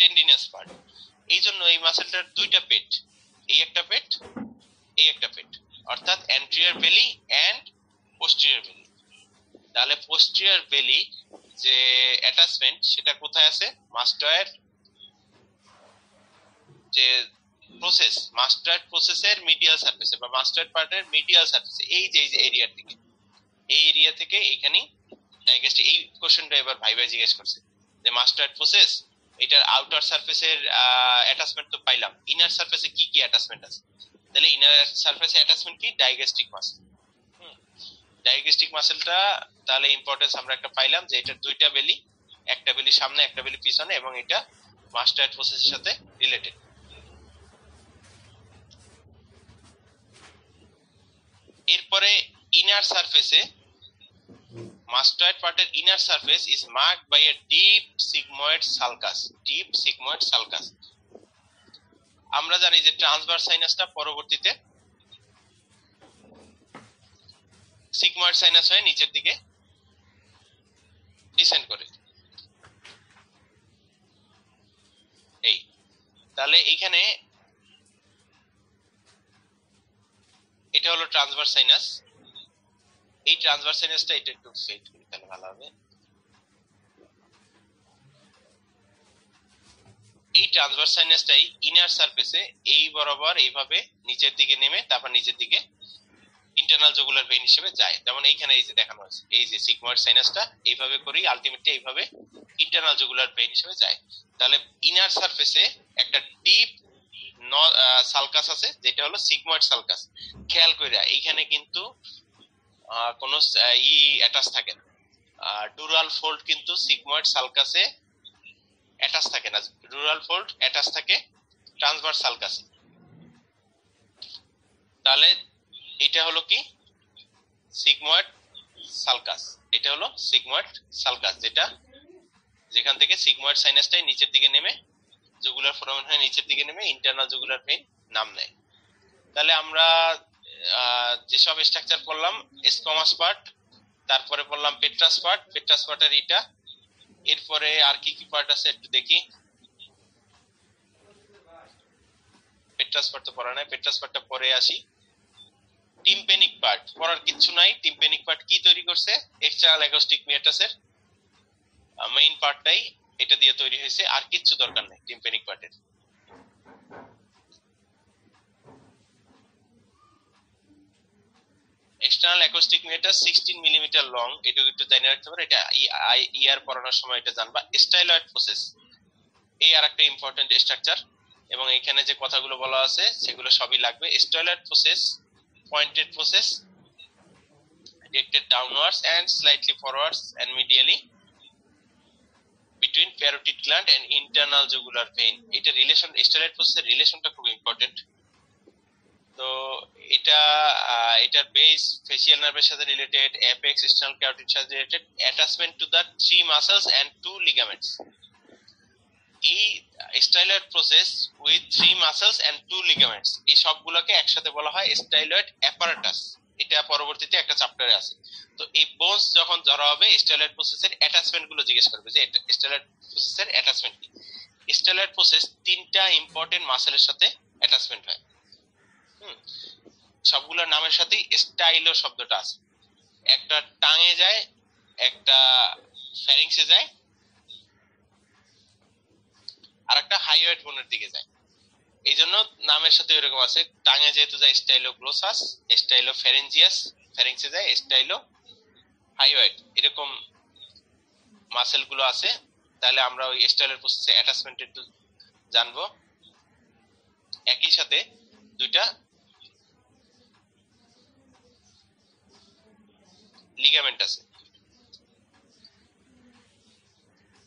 টেন্ডিনাস পার্ট। এই জন্য এই মাসেলটার 2টা পেট, এই একটা পেট, এই একটা পেট, অর্থাৎ অ্যান্টেরিয়র বেলি এন্ড পোস্টেরিয়র বেলি। তাহলে পোস্টেরিয়র বেলি যে অ্যাটাচমেন্ট সেটা কোথায় আছে? মাস্টয়েড যে প্রসেস, মাস্টয়েড প্রসেসের মিডিয়াল সারফেসে বা মাস্টয়েড পার্টের মিডিয়াল সারফেসে, এই যে এরিয়া থেকে, এই এরিয়া থেকে এইখানে ডাইগেস্টিক। এই কোশ্চেনটা এবার ভাই জিজ্ঞেস করছে যে মাস্টয়েড প্রসেস এটার আউটার সারফেসের অ্যাটাচমেন্ট তো পাইলাম, ইনার সারফেসে কি কি অ্যাটাচমেন্ট আছে? তাহলে ইনার সারফেসে অ্যাটাচমেন্ট কি? ডাইগেস্টিক মাসেল। ডাইগেস্টিক মাসেলটা তাহলে ইম্পর্টেন্স আমরা একটা পাইলাম যে এটার 2টা বেলি, একটা বেলি সামনে একটা বেলি পিছনে, এবং এটা মাস্টয়েড প্রসেসের সাথে রিলেটেড। এরপরে ইনার সারফেসে, মাস্টয়েড পার্টের inner surface is marked by a deep sigmoid sulcus. Deep sigmoid sulcus, আমরা জানি যে ট্রান্সভার্স সাইনাসটা পরবর্তীতে সিগময়েড সাইনাস হয়ে নিচের দিকে ডিসেন্ড করে এই। তাহলে এইখানে এটা হলো ট্রান্সভার্স সাইনাস। এই ট্রান্সভার্স সাইনাসটা এটা একটু সেট করি তাহলে ভালো হবে। এই ট্রান্সভার্স সাইনাসটাই ইনার সারফেসে এই বরাবর এইভাবে নিচের দিকে নেমে তারপর নিচের দিকে ইন্টারনাল জুগুলার ভেইন হিসেবে যায়। যেমন এইখানে এই যে দেখানো হয়েছে এই যে সিগময়েড সাইনাসটা এইভাবে করি আলটিমেটলি এইভাবে ইন্টারনাল জুগুলার ভেইন হিসেবে যায়। তাহলে ইনার সারফেসে একটা ডিপ সালকাস আছে যেটা হলো সিগময়েড সালকাস। খেয়াল কইরা এইখানে কিন্তু কোনো অ্যাটাচ থাকে না। ডুরাল ফোল্ড কিন্তু সিগময়েড সালকাসে অ্যাটাচ থাকে না, ডুরাল ফোল্ড অ্যাটাচ থাকে ট্রান্সভার্স সালকাসে। তাহলে এটা হলো কি সিগময়েড সালকাস, এটা হলো সিগময়েড সালকাস যেটা যেখান থেকে সিগময়েড সাইনাসটাই নিচের দিকে নেমে জুগুলার ফোরামেন হয়ে নিচের দিকে নেমে ইন্টারনাল জুগুলার ভেইন নাম নেয়। তাহলে আমরা যেসব স্ট্রাকচার পড়লাম স্কোমাস পার্ট, তারপরে পড়লাম পেট্রাস পার্ট, পেট্রাস পার্টের এটা, এরপরে আর কি কি পার্ট আছে একটু দেখি। পেট্রাস পার্ট তো পড়া নাই, পেট্রাস পার্টটা পরে আসি। টিম্পেনিক পার্ট পড়ার কিছু নাই। টিম্পেনিক পার্ট কি তৈরি করছে? এক্সটার্নাল অ্যাকোস্টিক মিয়াটাসের মেইন পার্টটাই এটা দিয়ে তৈরি হয়েছে, আর কিছু দরকার নেই টিম্পেনিক পার্টের। External acoustic meatus 16 millimetre long, এটা একটু জানিয়ে রাখতে পারো। এটা ইয়ার পড়ানোর সময় এটা জানবা। স্টাইলয়েড প্রসেস এই আরেকটা ইম্পর্টেন্ট স্ট্রাকচার, এবং এখানে যে কথাগুলো বলা আছে সেগুলো সবই লাগবে। Styloid process pointed process directed downwards and slightly forwards and medially between parotid gland and internal jugular vein. এটা রিলেশন স্টাইলয়েড প্রসেসের রিলেশনটা খুব ইম্পর্টেন্ট। তো এটার বেস ফেসিয়াল নার্ভের সাথে রিলেটেড, অ্যাপেক্স এক্সটার্নাল ক্যারোটিড সাথে related, attachment to the 3 muscles and 2 ligaments. এই styloid process with 3 muscles and 2 ligaments এই সবগুলোকে একসাথে বলা হয় স্টাইলয়েড অ্যাপারাটাস। এটা পরবর্তীতে একটা চ্যাপ্টারে আছে। তো এই বোনস যখন ধরা হবে স্টাইলয়েড প্রসেসের অ্যাটাচমেন্ট গুলো জিজ্ঞেস করবে যে স্টাইলয়েড প্রসেসের অ্যাটাচমেন্ট কি। স্টাইলয়েড প্রসেস 3টা ইম্পর্টেন্ট মাসলের সাথে অ্যাটাচমেন্ট হয়। সবগুলোর নামের সাথে স্টাইলো শব্দটা আছে। একটা টাঙে যায়, একটা ফ্যারিংসে যায়, আর একটা হাইওয়েড বোনের দিকে যায়। এই জন্য নামের সাথে এরকম আছে। টাঙে যেহেতু যায় স্টাইলোগ্লোসাস, স্টাইলো ফ্যারেঞ্জিয়াস, ফ্যারিংসে যায় স্টাইলো হাইওয়েড, এরকম মাসেল গুলো আছে। তাহলে আমরা ওই স্টাইলের প্রসেসে অ্যাটাচমেন্ট একটু জানবো। একই সাথে দুইটা লিগামেন্ট আছে।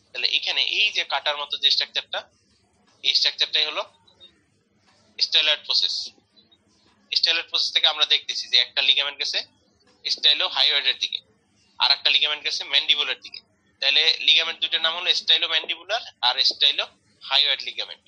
তাহলে এখানে এই যে কাটার মতো যে স্ট্রাকচারটা, এই স্ট্রাকচারটাই হলো স্টাইলয়েড প্রসেস। স্টাইলয়েড প্রসেস থেকে আমরা দেখতেছি যে একটা লিগামেন্ট গেছে স্টাইলো হাইওয়েডের দিকে, আর একটা লিগামেন্ট গেছে ম্যান্ডিবুলার দিকে। তাহলে লিগামেন্ট দুইটার নাম হলো স্টাইলো ম্যান্ডিবুলার আর স্টাইলো হাইওয়েড লিগামেন্ট।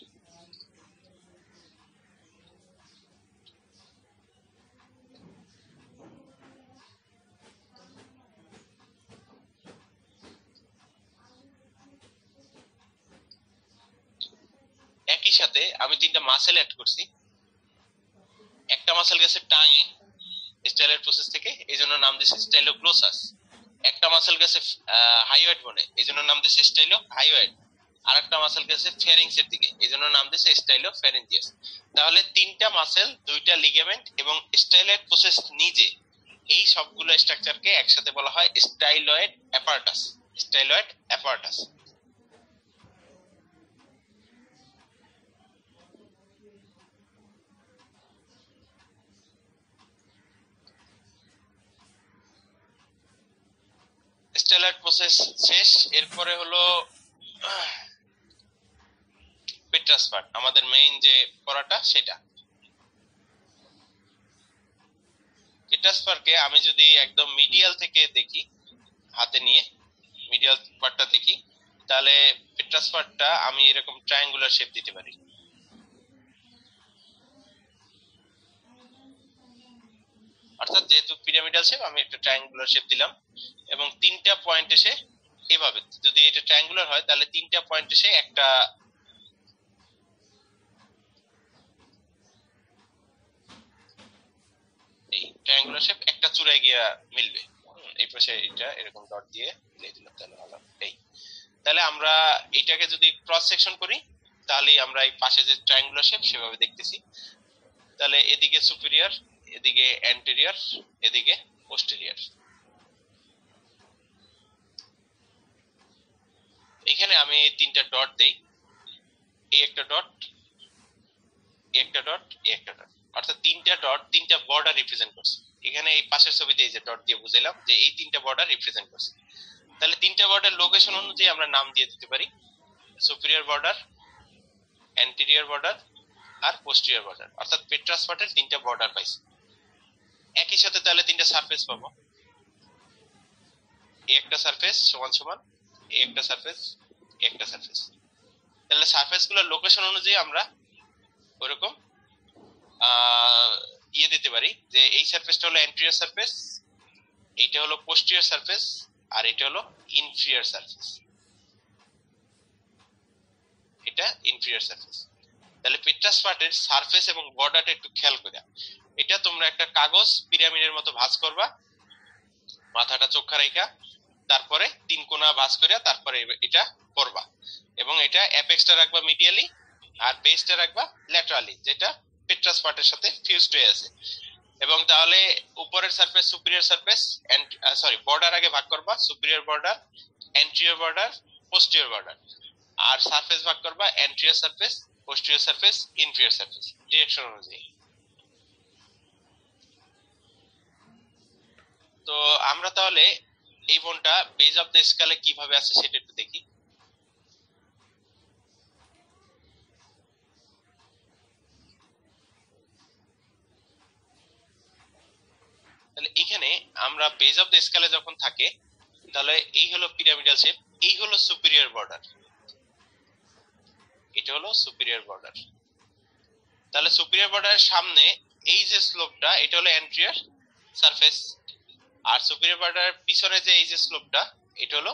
একই সাথে আমি 3টা মাসেল অ্যাড করছি। একটা মাসেল গেছে টাঙে স্টাইলয়েড প্রসেস থেকে, এই জন্য নাম দিয়েছে স্টাইলোগ্লোসাস। একটা মাসেল গেছে হাইওয়েড বনে, এই জন্য নাম দিয়েছে স্টাইলো হাইওয়েড। আর একটা মাসেল গেছে ফ্যারিংস এর দিকে, এই জন্য নাম দিয়েছে স্টাইলো ফ্যারেঞ্জিয়াস। তাহলে 3টা মাসেল, 2টা লিগামেন্ট এবং স্টাইলয়েড প্রসেস নিজে, এই সবগুলো স্ট্রাকচারকে একসাথে বলা হয় স্টাইলয়েড অ্যাপারাটাস। স্টাইলয়েড অ্যাপারাটাস। স্টাইলয়েড প্রসেস শেষ। এরপরে হলো পেট্রাস পার্ট, আমাদের মেইন যে পড়াটা সেটা। পেট্রাস পার্টকে আমি যদি একদম মিডিয়াল থেকে দেখি, হাতে নিয়ে মিডিয়াল পার্টটা দেখি, তাহলে পেট্রাস পার্টটা আমি এরকম ট্রায়াঙ্গুলার শেপ দিতে পারি। অর্থাৎ যেহেতু পিরামিডাল শেপ, আমি একটা ট্রায়াঙ্গুলার শেপ দিলাম এবং 3টা পয়েন্ট এসে এভাবে যদি এটা ট্রায়াঙ্গুলার হয় তাহলে তিনটা পয়েন্ট এসে একটা এই ট্রায়াঙ্গুলার শেপ একটা চূড়ায় গিয়ে মিলবে। এই পাশে এটা এরকম ডট দিয়ে দিয়ে দিলাম তাহলে ভালো। এই তাহলে আমরা এটাকে যদি ক্রস সেকশন করি তাহলে আমরা এই পাশে যে ট্রায়াঙ্গুলার শেপ সেভাবে দেখতেছি। তাহলে এদিকে সুপিরিয়র, এদিকে অ্যান্টেরিয়র, এদিকে পোস্টেরিয়র। এখানে আমি তিনটা ডট দেই, এই একটা ডট, এই একটা ডট, এই একটা ডট, অর্থাৎ তিনটা ডট তিনটা বর্ডার রিপ্রেজেন্ট করছে। এখানে এই পাশের ছবিতে এই যে ডট দিয়ে বুঝাইলাম যে এই তিনটা বর্ডার রিপ্রেজেন্ট করছে। তাহলে তিনটা বর্ডার লোকেশন অনুযায়ী আমরা নাম দিয়ে দিতে পারি, সুপিরিয়র বর্ডার, অ্যান্টেরিয়র বর্ডার আর পোস্টেরিয়র বর্ডার, অর্থাৎ পেট্রাস পার্টের তিনটা বর্ডার পাইছি। একই সাথে তাহলে তিনটা সারফেস পাবো, এই একটা সারফেস সমান সমান এই একটা সারফেস, এই একটা সারফেস। তাহলে সারফেস গুলোর লোকেশন অনুযায়ী আমরা ওরকম ইয়ে দিতে পারি যে এই সারফেসটা হলো অ্যান্টেরিয়র সারফেস, এইটা হলো পোস্টেরিয়র সারফেস আর এটা হলো ইনফিরিয়র সারফেস, এটা ইনফিরিয়র সারফেস। তাহলে পেট্রাস পার্টের সারফেস এবং বর্ডারটা একটু খেয়াল করে, এটা তোমরা একটা কাগজ পিরামিডের মতো ভাঁজ করবা, মাথাটা চোখা রেখা, তারপরে তিন কোণা ভাঁজ করে তারপরে এটা করবা, এবং এটা অ্যাপেক্সটা রাখবা মিডিয়ালি আর বেসটা রাখবা ল্যাটারালি, যেটা পেট্রাস পার্টের সাথে ফিউজড হয়ে আছে। এবং তাহলে উপরের surface superior surface and sorry border আগে ভাগ করবা, superior border, anterior border, posterior border, আর সারফেস ভাগ করবা anterior surface, posterior surface, inferior surface direction অনুযায়ী। তো আমরা তাহলে এই বোনটা বেজ অফ দ্য স্কেলে কিভাবে আছে সেটা একটু দেখি। তাহলে এখানে আমরা বেজ অফ দ্য স্কেলে যখন থাকে তাহলে এই হলো পিরামিডাল শেপ, এই হলো সুপিরিয়র বর্ডার, এটা হলো সুপিরিয়র বর্ডার। তাহলে সুপিরিয়র বর্ডারের সামনে এই যে স্লোপটা এটা হলো অ্যান্টেরিয়র সারফেস, আর সুপিরিয়র বর্ডারের পিছনে যে এই যে স্লোপটা এটা হলো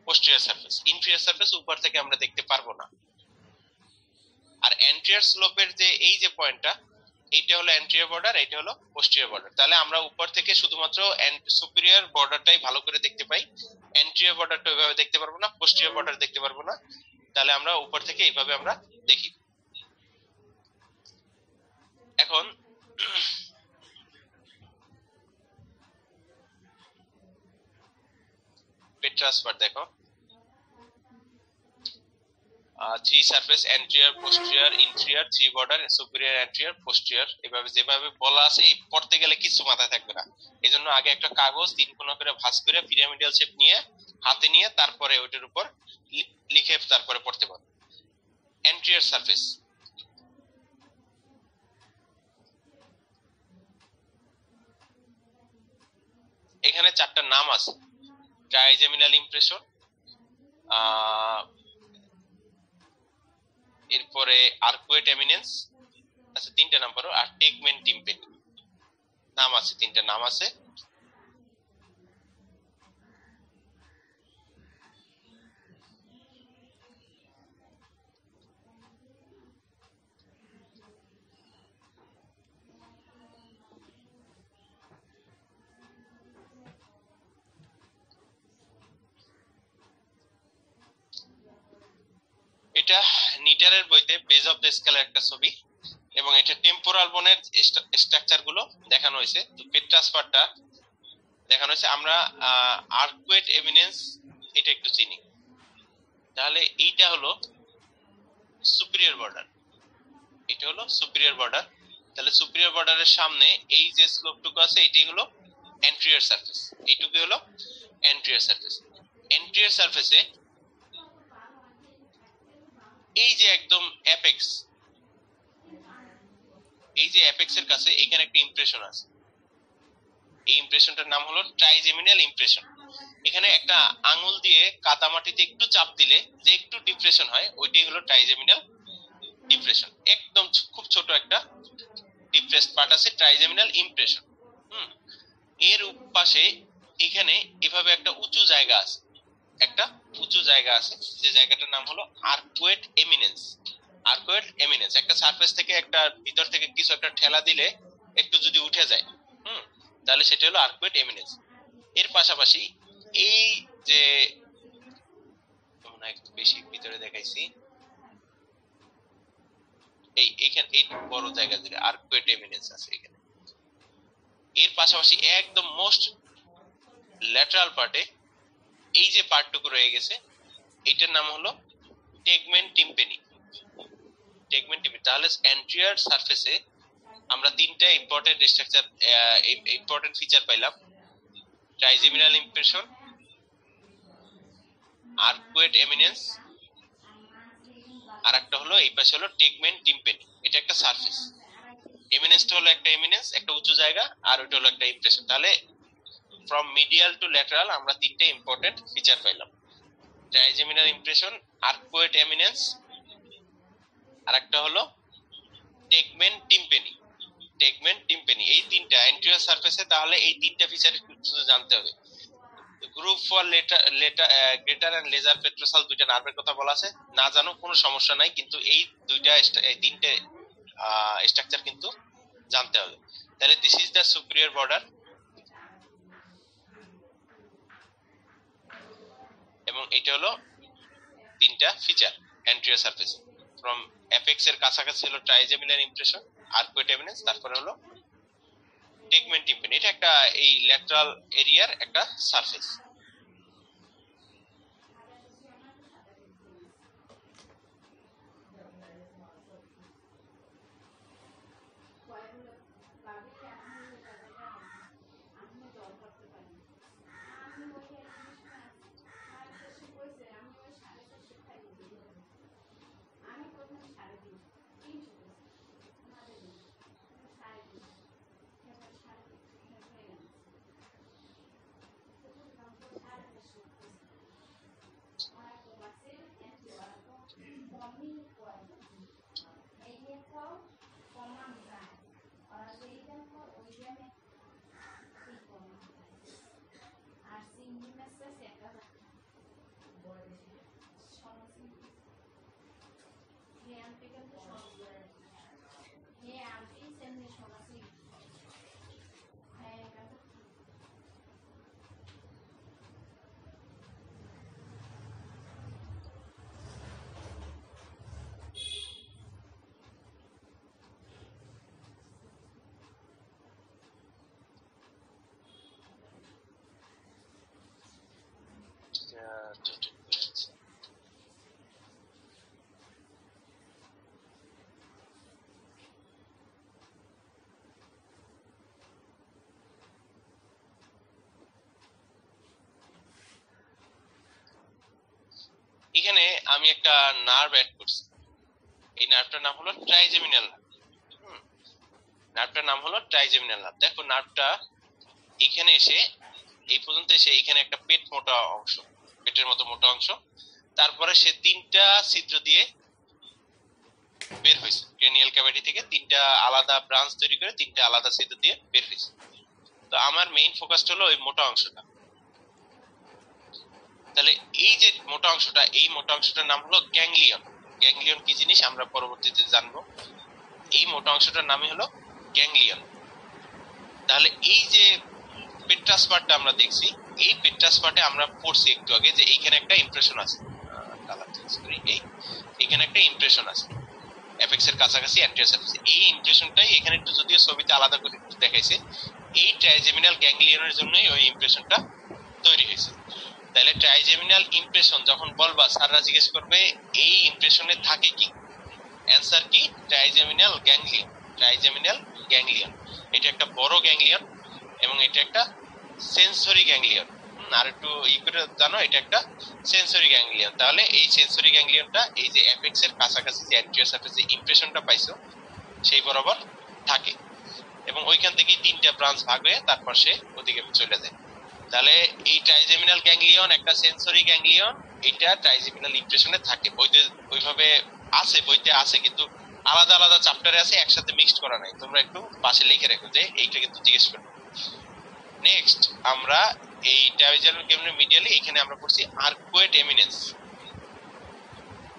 পোস্টেরিয়র সারফেস। ইনফিরিয়র সারফেস উপর থেকে আমরা দেখতে পারবো না। আর অ্যান্টেরিয়র স্লোপের যে এই যে পয়েন্টটা এইটা হলো অ্যান্টেরিয়র বর্ডার, এটা হলো পোস্টেরিয়র বর্ডার। তাহলে আমরা উপর থেকে শুধুমাত্র সুপিরিয়র বর্ডারটাই ভালো করে দেখতে পাই, অ্যান্টেরিয়র বর্ডারটা ওইভাবে দেখতে পারবো না, পোস্টেরিয়র বর্ডার দেখতে পারবো না। তাহলে আমরা উপর থেকে এইভাবে আমরা দেখি। এখন পেট্রাস পার্ট দেখো, three surface anterior, posterior, inferior, three border, superior, anterior, posterior, এভাবে যেভাবে বলা আছে এই পড়তে গেলে কিছু মাথায় থাকবে না। এজন্য আগে একটা কাগজ তিন কোণা করে ভাঁজ করে পিরামিডাল শেপ নিয়ে হাতে নিয়ে তারপরে ওইটার উপর লিখে তারপরে পড়তে পারবে। অ্যান্টেরিয়র সারফেস, এখানে চারটা নাম আছে, ট্রাইজেমিনাল ইমপ্রেশন, এরপরে আর্কুয়েট এমিনেন্স, আচ্ছা তিনটা নাম পড়ো, আর টেগমেন্ট টিম্পেনি নাম আছে, তিনটা নাম আছে। এটা নিটারের বইতে বেজ অফ দ্য স্কেলের একটা ছবি, এবং এটা টেম্পোরাল বোনের স্ট্রাকচার গুলো দেখানো হয়েছে। তো পেট্রাস পার্টটা দেখানো হয়েছে। আমরা আর্কুয়েট এমিনেন্স এটা একটু চিনি। তাহলে এইটা হলো সুপিরিয়র বর্ডার, এটা হলো সুপিরিয়র বর্ডার। তাহলে সুপিরিয়র বর্ডারের সামনে এই যে স্লোপটুকু আছে এটাই হলো অ্যান্টেরিয়র সারফেস, এইটুকু হলো অ্যান্টেরিয়র সারফেস। অ্যান্টেরিয়র সারফেসে এই যে একদম অ্যাপেক্স, এই যে অ্যাপেক্সের কাছে এখানে একটা ইমপ্রেশন আছে, এই ইমপ্রেশনটার নাম হলো ট্রাইজেমিনাল ইমপ্রেশন। এখানে একটা আঙুল দিয়ে কাদামাটিতে একটু চাপ দিলে যে একটু ডিপ্রেশন হয় ওইটাই হলো ট্রাইজেমিনাল ডিপ্রেশন। একদম খুব ছোট একটা ডিপ্রেসড পার্ট আছে, ট্রাইজেমিনাল ইমপ্রেশন। এর পাশে এখানে এভাবে একটা উঁচু জায়গা আছে, একটা উঁচু জায়গা আছে, যে জায়গাটার নাম হলো আর্কুয়েট এমিনেন্স। আর্কুয়েট এমিনেন্স একটা সারফেস থেকে একটা ভিতর থেকে কিছু একটা ঠেলা দিলে একটু যদি উঠে যায়, তাহলে সেটা হলো আর্কুয়েট এমিনেন্স। এর পাশাপাশি এই যে একটু বেশি ভিতরে দেখাইছি, এইখানে এই বড় জায়গা জুড়ে আর্কুয়েট এমিনেন্স আছে এখানে। এর পাশাপাশি একদম মোস্ট ল্যাটারাল পার্টে এই যে পার্টটুকু রয়ে গেছে, এটার নাম হলো টেগমেন্ট টিম্পেনি। টেগমেন্ট টিম্পেনি। তাহলে অ্যান্টেরিয়র সারফেসে আমরা তিনটা ইম্পর্টেন্ট স্ট্রাকচার, ইম্পর্টেন্ট ফিচার পাইলাম। ট্রাইজেমিনাল ইমপ্রেশন, আর্কুয়েট এমিনেন্স, আর একটা হলো এই পাশে হলো টেগমেন্ট টিম্পেনি। এটা একটা সারফেস। এমিনেন্সটা হলো একটা এমিনেন্স, একটা উঁচু জায়গা, আর ওটা হলো একটা ইমপ্রেশন। তাহলে ফ্রম মিডিয়াল টু ল্যাটারাল আমরা তিনটে ইম্পর্টেন্ট ফিচার পাইলাম। ট্রাইজেমিনাল ইমপ্রেশন, আর্কুয়েট এমিনেন্স, আর একটা হলো টেগমেন্ট টিম্পেনি। টেগমেন্ট টিম্পেনি এই তিনটা অ্যান্টেরিয়র সারফেসে। তাহলে এই তিনটা ফিচার শুধু জানতে হবে। Group for greater and lesser petrosal দুইটা নার্ভের কথা বলা আছে, না জানো কোনো সমস্যা নাই, কিন্তু এই তিনটে স্ট্রাকচার কিন্তু জানতে হবে। তাহলে this is the superior border, এবং এটা হলো তিনটা feature anterior surface. From apex এর কাছাকাছি হলো ট্রাইজেমিনাল ইমপ্রেশন, আর্কুয়েট এমিনেন্স, তারপরে হলো টেগমেন্ট টিম্পেনি। এটা একটা এই ল্যাটারাল এরিয়ার একটা সারফেস। এখানে আমি একটা নার্ভ অ্যাড করছি। এই নার্ভটার নাম হলো ট্রাইজেমিনাল নার্ভ। নার্ভটার নাম হলো ট্রাইজেমিনাল নার্ভ। দেখো নার্ভটা এখানে এসে এই পর্যন্ত এসে এখানে একটা পেট মোটা অংশ, পেটের মতো মোটা অংশ, তারপরে সে তিনটা ছিদ্র দিয়ে বের হয়েছে। ক্রেনিয়াল ক্যাভিটি থেকে তিনটা আলাদা ব্রাঞ্চ তৈরি করে তিনটা আলাদা ছিদ্র দিয়ে বের হয়েছে। তো আমার মেইন ফোকাসটা হলো ওই মোটা অংশটা। তাহলে এই যে মোটা অংশটা, এই মোটা অংশটার নাম হলো গ্যাংলিয়ন। গ্যাংলিয়ন কি জিনিস আমরা পরবর্তীতে জানবো। এই মোটা অংশটার নামই হলো গ্যাংলিয়ন। তাহলে এই যে পেট্রাস পার্টটা আমরা দেখছি, এই পেট্রাস পার্টে আমরা পড়ছি একটু আগে যে এইখানে একটা ইমপ্রেশন আছে। কালার চেঞ্জ করি। এইখানে একটা ইমপ্রেশন আছে অ্যাপেক্স এর কাছাকাছি অ্যান্টেরিয়র সারফেসে। এই ইমপ্রেশনটাই এখানে একটু যদিও ছবিতে আলাদা করে দেখাইছে, এই ট্রাইজেমিনাল গ্যাংলিয়নের জন্যই ওই ইমপ্রেশনটা তৈরি হয়েছে। তাহলে ট্রাইজেমিনাল ইমপ্রেশন যখন বলবা, স্যাররা জিজ্ঞেস করবে এই ইমপ্রেশনে থাকে কি, অ্যান্সার কি? Trigeminal ganglion. ট্রাইজেমিনাল গ্যাংলিয়ন এটা একটা বড় গ্যাংলিয়ন এবং এটা একটা সেন্সরি গ্যাংলিয়ন। আর একটু করে জানো, এটা একটা সেন্সরি গ্যাংলিয়ন। তাহলে এই সেন্সরি গ্যাংলিয়নটা এই যে অ্যাপেক্স এর কাছাকাছি যে অ্যান্টেরিয়র সারফেসে ইমপ্রেশনটা পাইছো সেই বরাবর থাকে, এবং ওইখান থেকে তিনটা ব্রাঞ্চ ভাগ হয়ে তারপর সে ওদিকে চলে যায়। তাহলে এই ট্রাইজেমিনাল গ্যাংলিয়ন একটা সেন্সরি গ্যাংলিয়ন, এটা ট্রাইজেমিনাল ইমপ্রেশনে থাকে। বইতে ওইভাবে আছে, বইতে আছে, কিন্তু আলাদা আলাদা চ্যাপ্টারে আছে, একসাথে মিক্সড করা নাই। তোমরা একটু পাশে লিখে রাখো যে এইটা কিন্তু জিজ্ঞেস করবে। নেক্সট আমরা এই ট্রাপিজিয়াল ক্যাভিটির মিডিয়ালি এখানে আমরা পড়ছি আর্কুয়েট এমিনেন্স,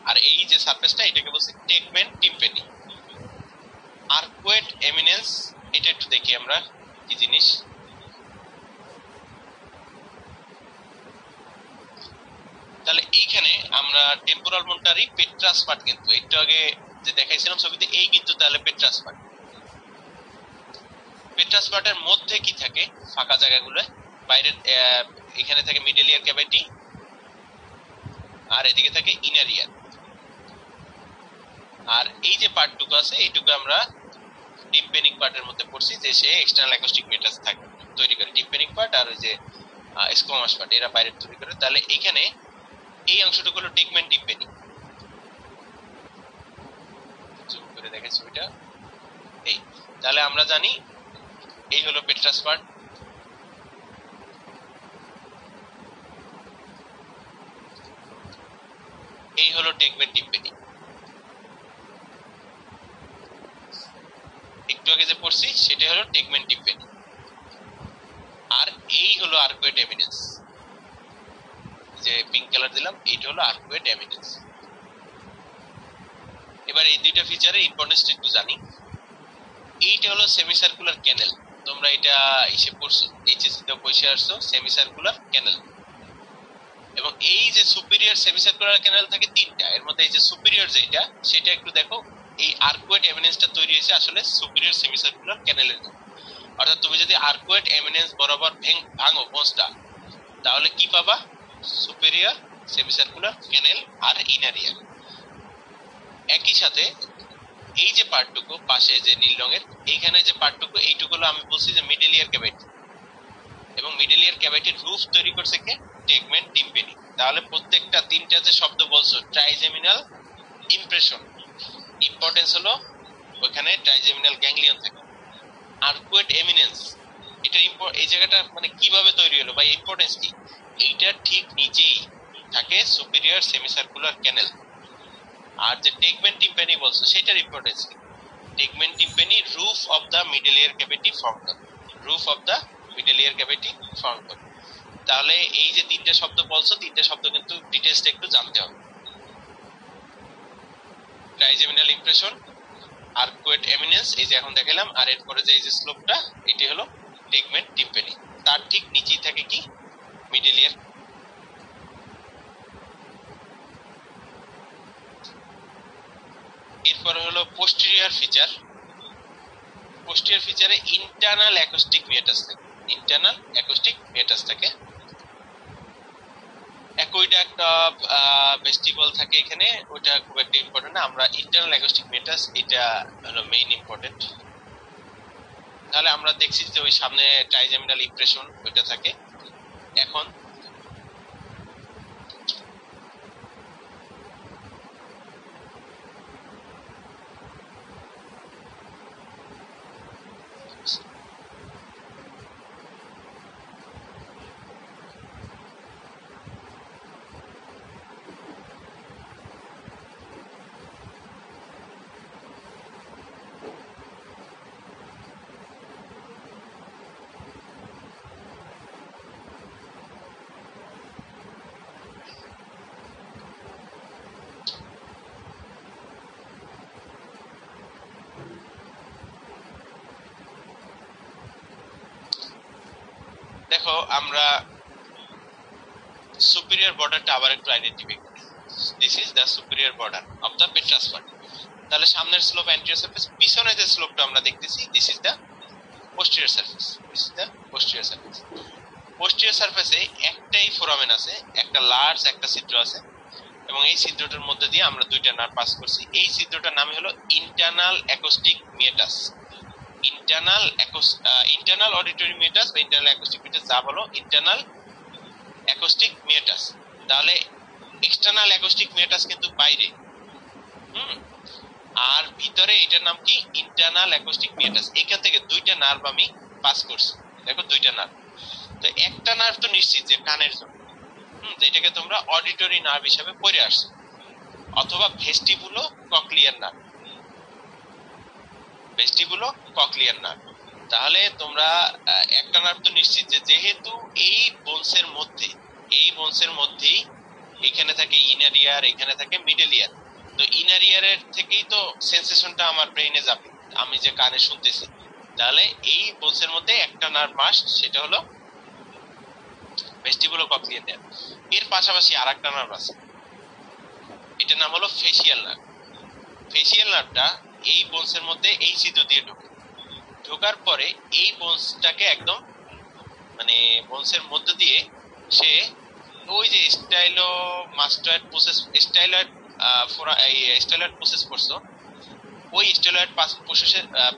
আর এই যে সারফেসটা এটাকে বলছি টেগমেন্ট টিম্পানি। আর্কুয়েট এমিনেন্স এটা একটু দেখি আমরা কি জিনিস। তাহলে এইখানে আমরা টেম্পোরাল মন্টারি পেট্রাস পার্ট, কিন্তু একটু আগে যে দেখাইছিলাম ছবিতে, এই কিন্তু তাহলে পেট্রাস পার্ট। পেট্রাস পার্টের মধ্যে কি থাকে ফাঁকা জায়গাগুলো, বাইরে এখানে থাকে মিডল ইয়ার ক্যাভিটি, আর এদিকে থাকে ইনার ইয়ার। আর এই যে পার্টটুকু আছে এইটুকু আমরা টিম্পানিক পার্টের মধ্যে পড়ছি, যে সে এক্সটার্নাল অ্যাকোস্টিক মেটাস থাকে তৈরি করে। টিম্পানিক পার্ট আর ওই যে স্কোমাস পার্ট এরা বাইরে তৈরি করে। তাহলে এখানে এই অংশটুকু হলো টেগমেন্ট টিম্পানি। জুম করে দেখেন ছবিটা, এই তাহলে আমরা জানি এই হলো পেট্রাস পার্ট, এই হলো টেগমেন্ট টিম্পানি। একটু আগে যে পড়ছি সেটা হলো টেগমেন্ট টিম্পানি, আর এই হলো আর্কুয়েট এমিনেন্স, যে পিঙ্ক কালার দিলাম এইটা হলো আর্কুয়েট এমিনেন্স। এবার এই দুইটা ফিচারের ইম্পর্টেন্স একটু জানি। এইটা হলো সেমি সার্কুলার ক্যানেল, তোমরা এটা এসে পড়ছো এইচএসসি তে পড়ে আসছো সেমি সার্কুলার ক্যানেল। এবং এই যে সুপিরিয়র সেমি সার্কুলার ক্যানেল থাকে তিনটা, এর মধ্যে এই যে সুপিরিয়র যেটা সেটা একটু দেখো, এই আর্কুয়েট এমিনেন্সটা তৈরি হয়েছে আসলে সুপিরিয়র সেমি সার্কুলার ক্যানেলের জন্য। অর্থাৎ তুমি যদি আর্কুয়েট এমিনেন্স বরাবর ভাঙো বোনসটা, তাহলে কি পাবা? সুপিরিয়র সেমি সার্কুলার ক্যানেল আর ইনার ইয়ার। একই সাথে এই যে পার্টটুকু পাশে যে নীল রঙের এইখানে যে পার্টটুকু, এইটুকু হলো আমি বলছি যে মিডল ইয়ার ক্যাভিটি, এবং মিডল ইয়ার ক্যাভিটির রুফ তৈরি করছে কে? টেগমেন্ট টিম্পানি। তাহলে প্রত্যেকটা তিনটা যে শব্দ বলছো ট্রাইজেমিনাল ইমপ্রেশন, ইম্পর্টেন্স হলো ওখানে ট্রাইজেমিনাল গ্যাংলিয়ন থাকে। আর্কুয়েট এমিনেন্স এটা এই জায়গাটা মানে কিভাবে তৈরি হলো বা ইম্পর্টেন্স কি, এইটা ঠিক নিচেই থাকে সুপিরিয়র সেমিসার্কুলার ক্যানেল। আর যে টেগমেন্ট টিম্পানি বলছো সেটার ইম্পর্টেন্স কি, tegmen tympani roof of the middle ear cavity form করে, roof of the middle ear cavity form করে। তাহলে এই যে তিনটা শব্দ বলছো, তিনটা শব্দ কিন্তু ডিটেইলসটা একটু জানতে হবে। ট্রাইজেমিনাল ইমপ্রেশন, আর্কুয়েট এমিনেন্স এই যে এখন দেখালাম, আর এরপরে যে এই যে স্লোপটা এটি হলো টেগমেন্ট টিম্পানি। তার ঠিক নিচেই থাকে কি? Middle ear. এরপরে হলো পোস্টেরিয়র ফিচার। পোস্টেরিয়র ফিচারে ইন্টারনাল অ্যাকোস্টিক মিয়াটাস থাকে, ইন্টারনাল অ্যাকোস্টিক মিয়াটাস থাকে। একইটা একটা ভেস্টিবল থাকে এখানে, ওটা খুব একটা ইম্পর্টেন্ট না। আমরা ইন্টারনাল অ্যাকোস্টিক মিয়াটাস এটা হলো মেইন ইম্পর্টেন্ট। তাহলে আমরা দেখছি যে ওই সামনে ট্রাইজেমিনাল ইমপ্রেশন ওইটা থাকে। এখন দেখো আমরা সুপিরিয়র বর্ডারটা আবার একটু আইডেন্টিফাই করি। This is the superior border of the petrous part. তাহলে সামনের স্লোপ অ্যান্টেরিয়র সারফেস, পিছনে যে স্লোপটা আমরা দেখতেছি this is the posterior surface, this is the posterior surface. Posterior সারফেসে একটাই ফোরামেন আছে, একটা লার্জ একটা ছিদ্র আছে, এবং এই ছিদ্রটার মধ্যে দিয়ে আমরা দুইটা নার্ভ পাস করছি। এই ছিদ্রটার নাম হলো internal acoustic meatus. Internal auditory মিয়াটাস বা ইন্টারনাল অ্যাকোস্টিক মিয়াটাস যা বলো, ইন্টারনাল অ্যাকোস্টিক মিয়াটাস। তাহলে এক্সটার্নাল অ্যাকোস্টিক মিয়াটাস কিন্তু বাইরে, আর ভিতরে এটার নাম কি? Internal acoustic meatus. এখান থেকে দুইটা নার্ভ আমি পাস করছি, দেখো দুইটা নার্ভ। তো একটা নার্ভ তো নিশ্চিত যে কানের জন্য, যেটাকে তোমরা অডিটরি নার্ভ হিসেবে পড়ে আসছো, অথবা ভেস্টিবুলো কক্লিয়ার নার্ভ, ভেস্টিবুলো কক্লিয়ার নার্ভ। তাহলে তোমরা একটা নার্ভ তো নিশ্চিত যে যেহেতু এই বোনসের মধ্যেই এখানে থাকে ইনার ইয়ার, এখানে থাকে মিডল ইয়ার, তো ইনার ইয়ারের থেকেই তো সেন্সেশনটা আমার ব্রেইনে যাবে, আমি যে কানে শুনতেছি। তাহলে এই বোনসের মধ্যে একটা নার্ভ মাস্ট, সেটা হলো ভেস্টিবুলোকক্লিয়ার নার্ভ। এর পাশাপাশি আরেকটা নার্ভ আছে, এটার নাম হলো ফেসিয়াল নার্ভ। ফেসিয়াল নার্ভটা এই বোনসের মধ্যে এই ছিদ্র দিয়ে ঢোকার পরে এই বোনসটাকে একদম মানে বোনসের মধ্য দিয়ে সে ওই যে স্টাইলয়েড প্রসেস করছো, ওই স্টাইলয়েড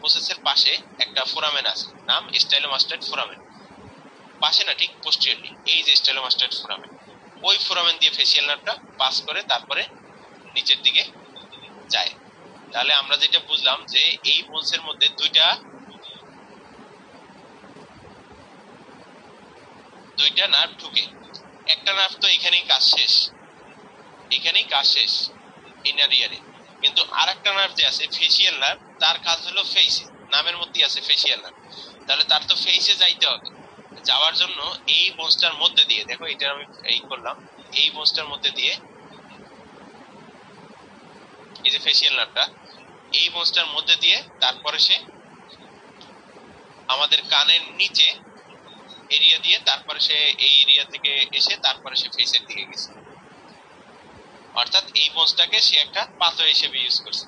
প্রসেসের পাশে একটা ফোরামেন আছে, নাম স্টাইলোমাস্টয়েড ফোরামেন। পাশে না, ঠিক পোস্টেরিয়রলি, এই যে স্টাইলোমাস্টয়েড ফোরামেন, ওই ফোরামেন দিয়ে ফেসিয়াল নার্ভটা পাস করে তারপরে নিচের দিকে যায়। তাহলে আমরা যেটা বুঝলাম যে এই বোনসের মধ্যে দুইটা নার্ভ ঢুকে। একটা নার্ভ তো এখানেই কাজ শেষ ইনার ইয়ারে, কিন্তু আরেকটা নার্ভ যে আছে ফেসিয়াল নার্ভ, তার কাজ হলো ফেসে, নামের মধ্যেই আছে ফেসিয়াল নার্ভ। তাহলে তার তো ফেসে যাইতে হবে, যাওয়ার জন্য এই বোনসটার মধ্যে দিয়ে, দেখো এটা আমি এই করলাম, এই বোনসটার মধ্যে দিয়ে এই যে ফেসিয়াল নার্ভটা, এই বোনসটার মধ্যে দিয়ে তারপরে সে আমাদের কানের নিচে এরিয়া দিয়ে, তারপরে সে এই এরিয়া থেকে এসে তারপরে সে ফেসের দিকে গেছে। অর্থাৎ এই বোনসটাকে সে একটা পাথওয়ে হিসেবে ইউজ করছে।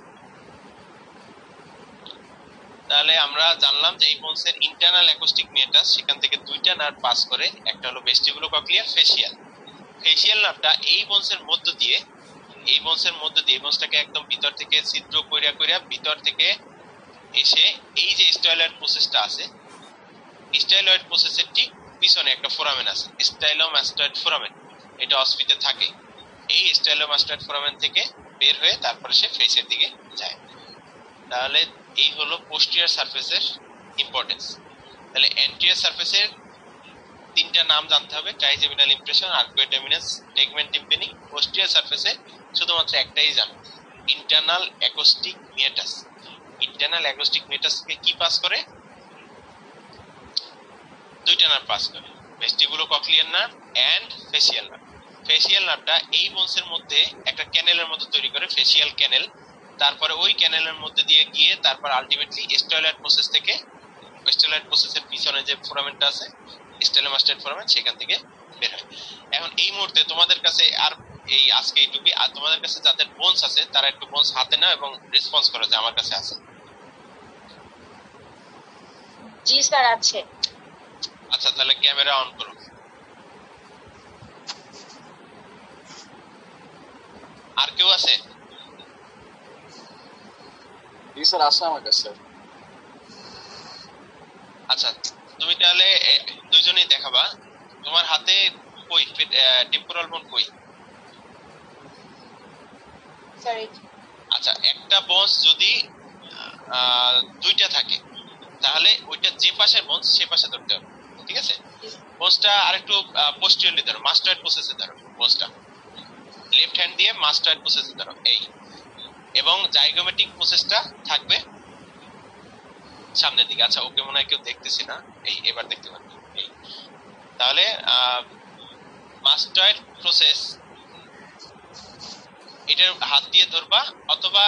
তাহলে আমরা জানলাম যে এই বোনসের ইন্টারনাল অ্যাকোস্টিক মিয়াটাস, সেখান থেকে দুইটা নার্ভ পাস করে, একটা হলো ভেস্টিবুলোকক্লিয়ার, ফেসিয়াল নার্ভটা এই বোনসের মধ্য দিয়ে বোনসটাকে একদম ভিতর থেকে ছিদ্র কইরা ভিতর থেকে এসে এই যে স্টাইলয়েড প্রসেসটা আছে, স্টাইলয়েড প্রসেসের ঠিক পিছনে একটা ফোরামেন আছে, স্টাইলোমাস্টয়েড ফোরামেন, এটা অস্পিতে থাকে। এই স্টাইলোমাস্টয়েড ফোরামেন থেকে বের হয়ে তারপরে সে ফেসের দিকে যায়। তাহলে এই হলো পোস্টেরিয়র সারফেসের ইম্পর্টেন্স। তাহলে অ্যান্টেরিয়র সারফেসের তিনটা নাম জানতে হবে, trigeminal impression, arcuate eminence, tegmen tympani. Posterior সারফেসে শুধুমাত্র একটাই জানো, internal acoustic meatus. Internal acoustic মিয়াটাসকে কি পাস করে? দুইটা নার্ভ পাস করে, vestibulocochlear nerve and facial nerve. Facial নার্ভটা এই বোনসের মধ্যে একটা ক্যানেলের মতো তৈরি করে, ফেসিয়াল ক্যানেল। তারপরে ওই ক্যানেলের মধ্যে দিয়ে গিয়ে তারপর আলটিমেটলি স্টাইলয়েড প্রসেস থেকে, স্টাইলয়েড প্রসেসের পিছনে যে ফোরামেনটা আছে স্টাইলোমাস্টয়েড ফোরামেন, সেখান থেকে বের হয়। এখন এই মুহূর্তে তোমাদের কাছে আর এই আজকে এইটুকুই। আর তোমাদের কাছে যাদের বোনস আছে তারা একটু বোনস হাতে নাও এবং রেসপন্স করো যে আমার কাছে আছে। জি স্যার আছে। আচ্ছা, তাহলে ক্যামেরা অন করো। আর কেউ আছে? জি স্যার আছে আমার কাছে। আচ্ছা, তুমি তাহলে দুইজনেই দেখাবা। তোমার হাতে কই টেম্পোরাল বোন কই? সরি। আচ্ছা, একটা বোনস যদি দুইটা থাকে তাহলে ওইটা যে পাশের বোনস সে পাশে ধরতে হবে, ঠিক আছে? বোনসটা আরেকটু পোস্টেরিয়রলি ধরো, মাস্টয়েড প্রসেসে ধরো বোনসটা, লেফট হ্যান্ড দিয়ে মাস্টয়েড প্রসেসে ধরো এই, এবং জাইগোমেটিক প্রসেসটা থাকবে সামনের দিকে। আচ্ছা, ওকে মনে হয় কেউ দেখতেছি না, এই এবার দেখতে পাচ্ছি। এই তাহলে মাস্টয়েড প্রসেস এটার হাত দিয়ে ধরবা, অথবা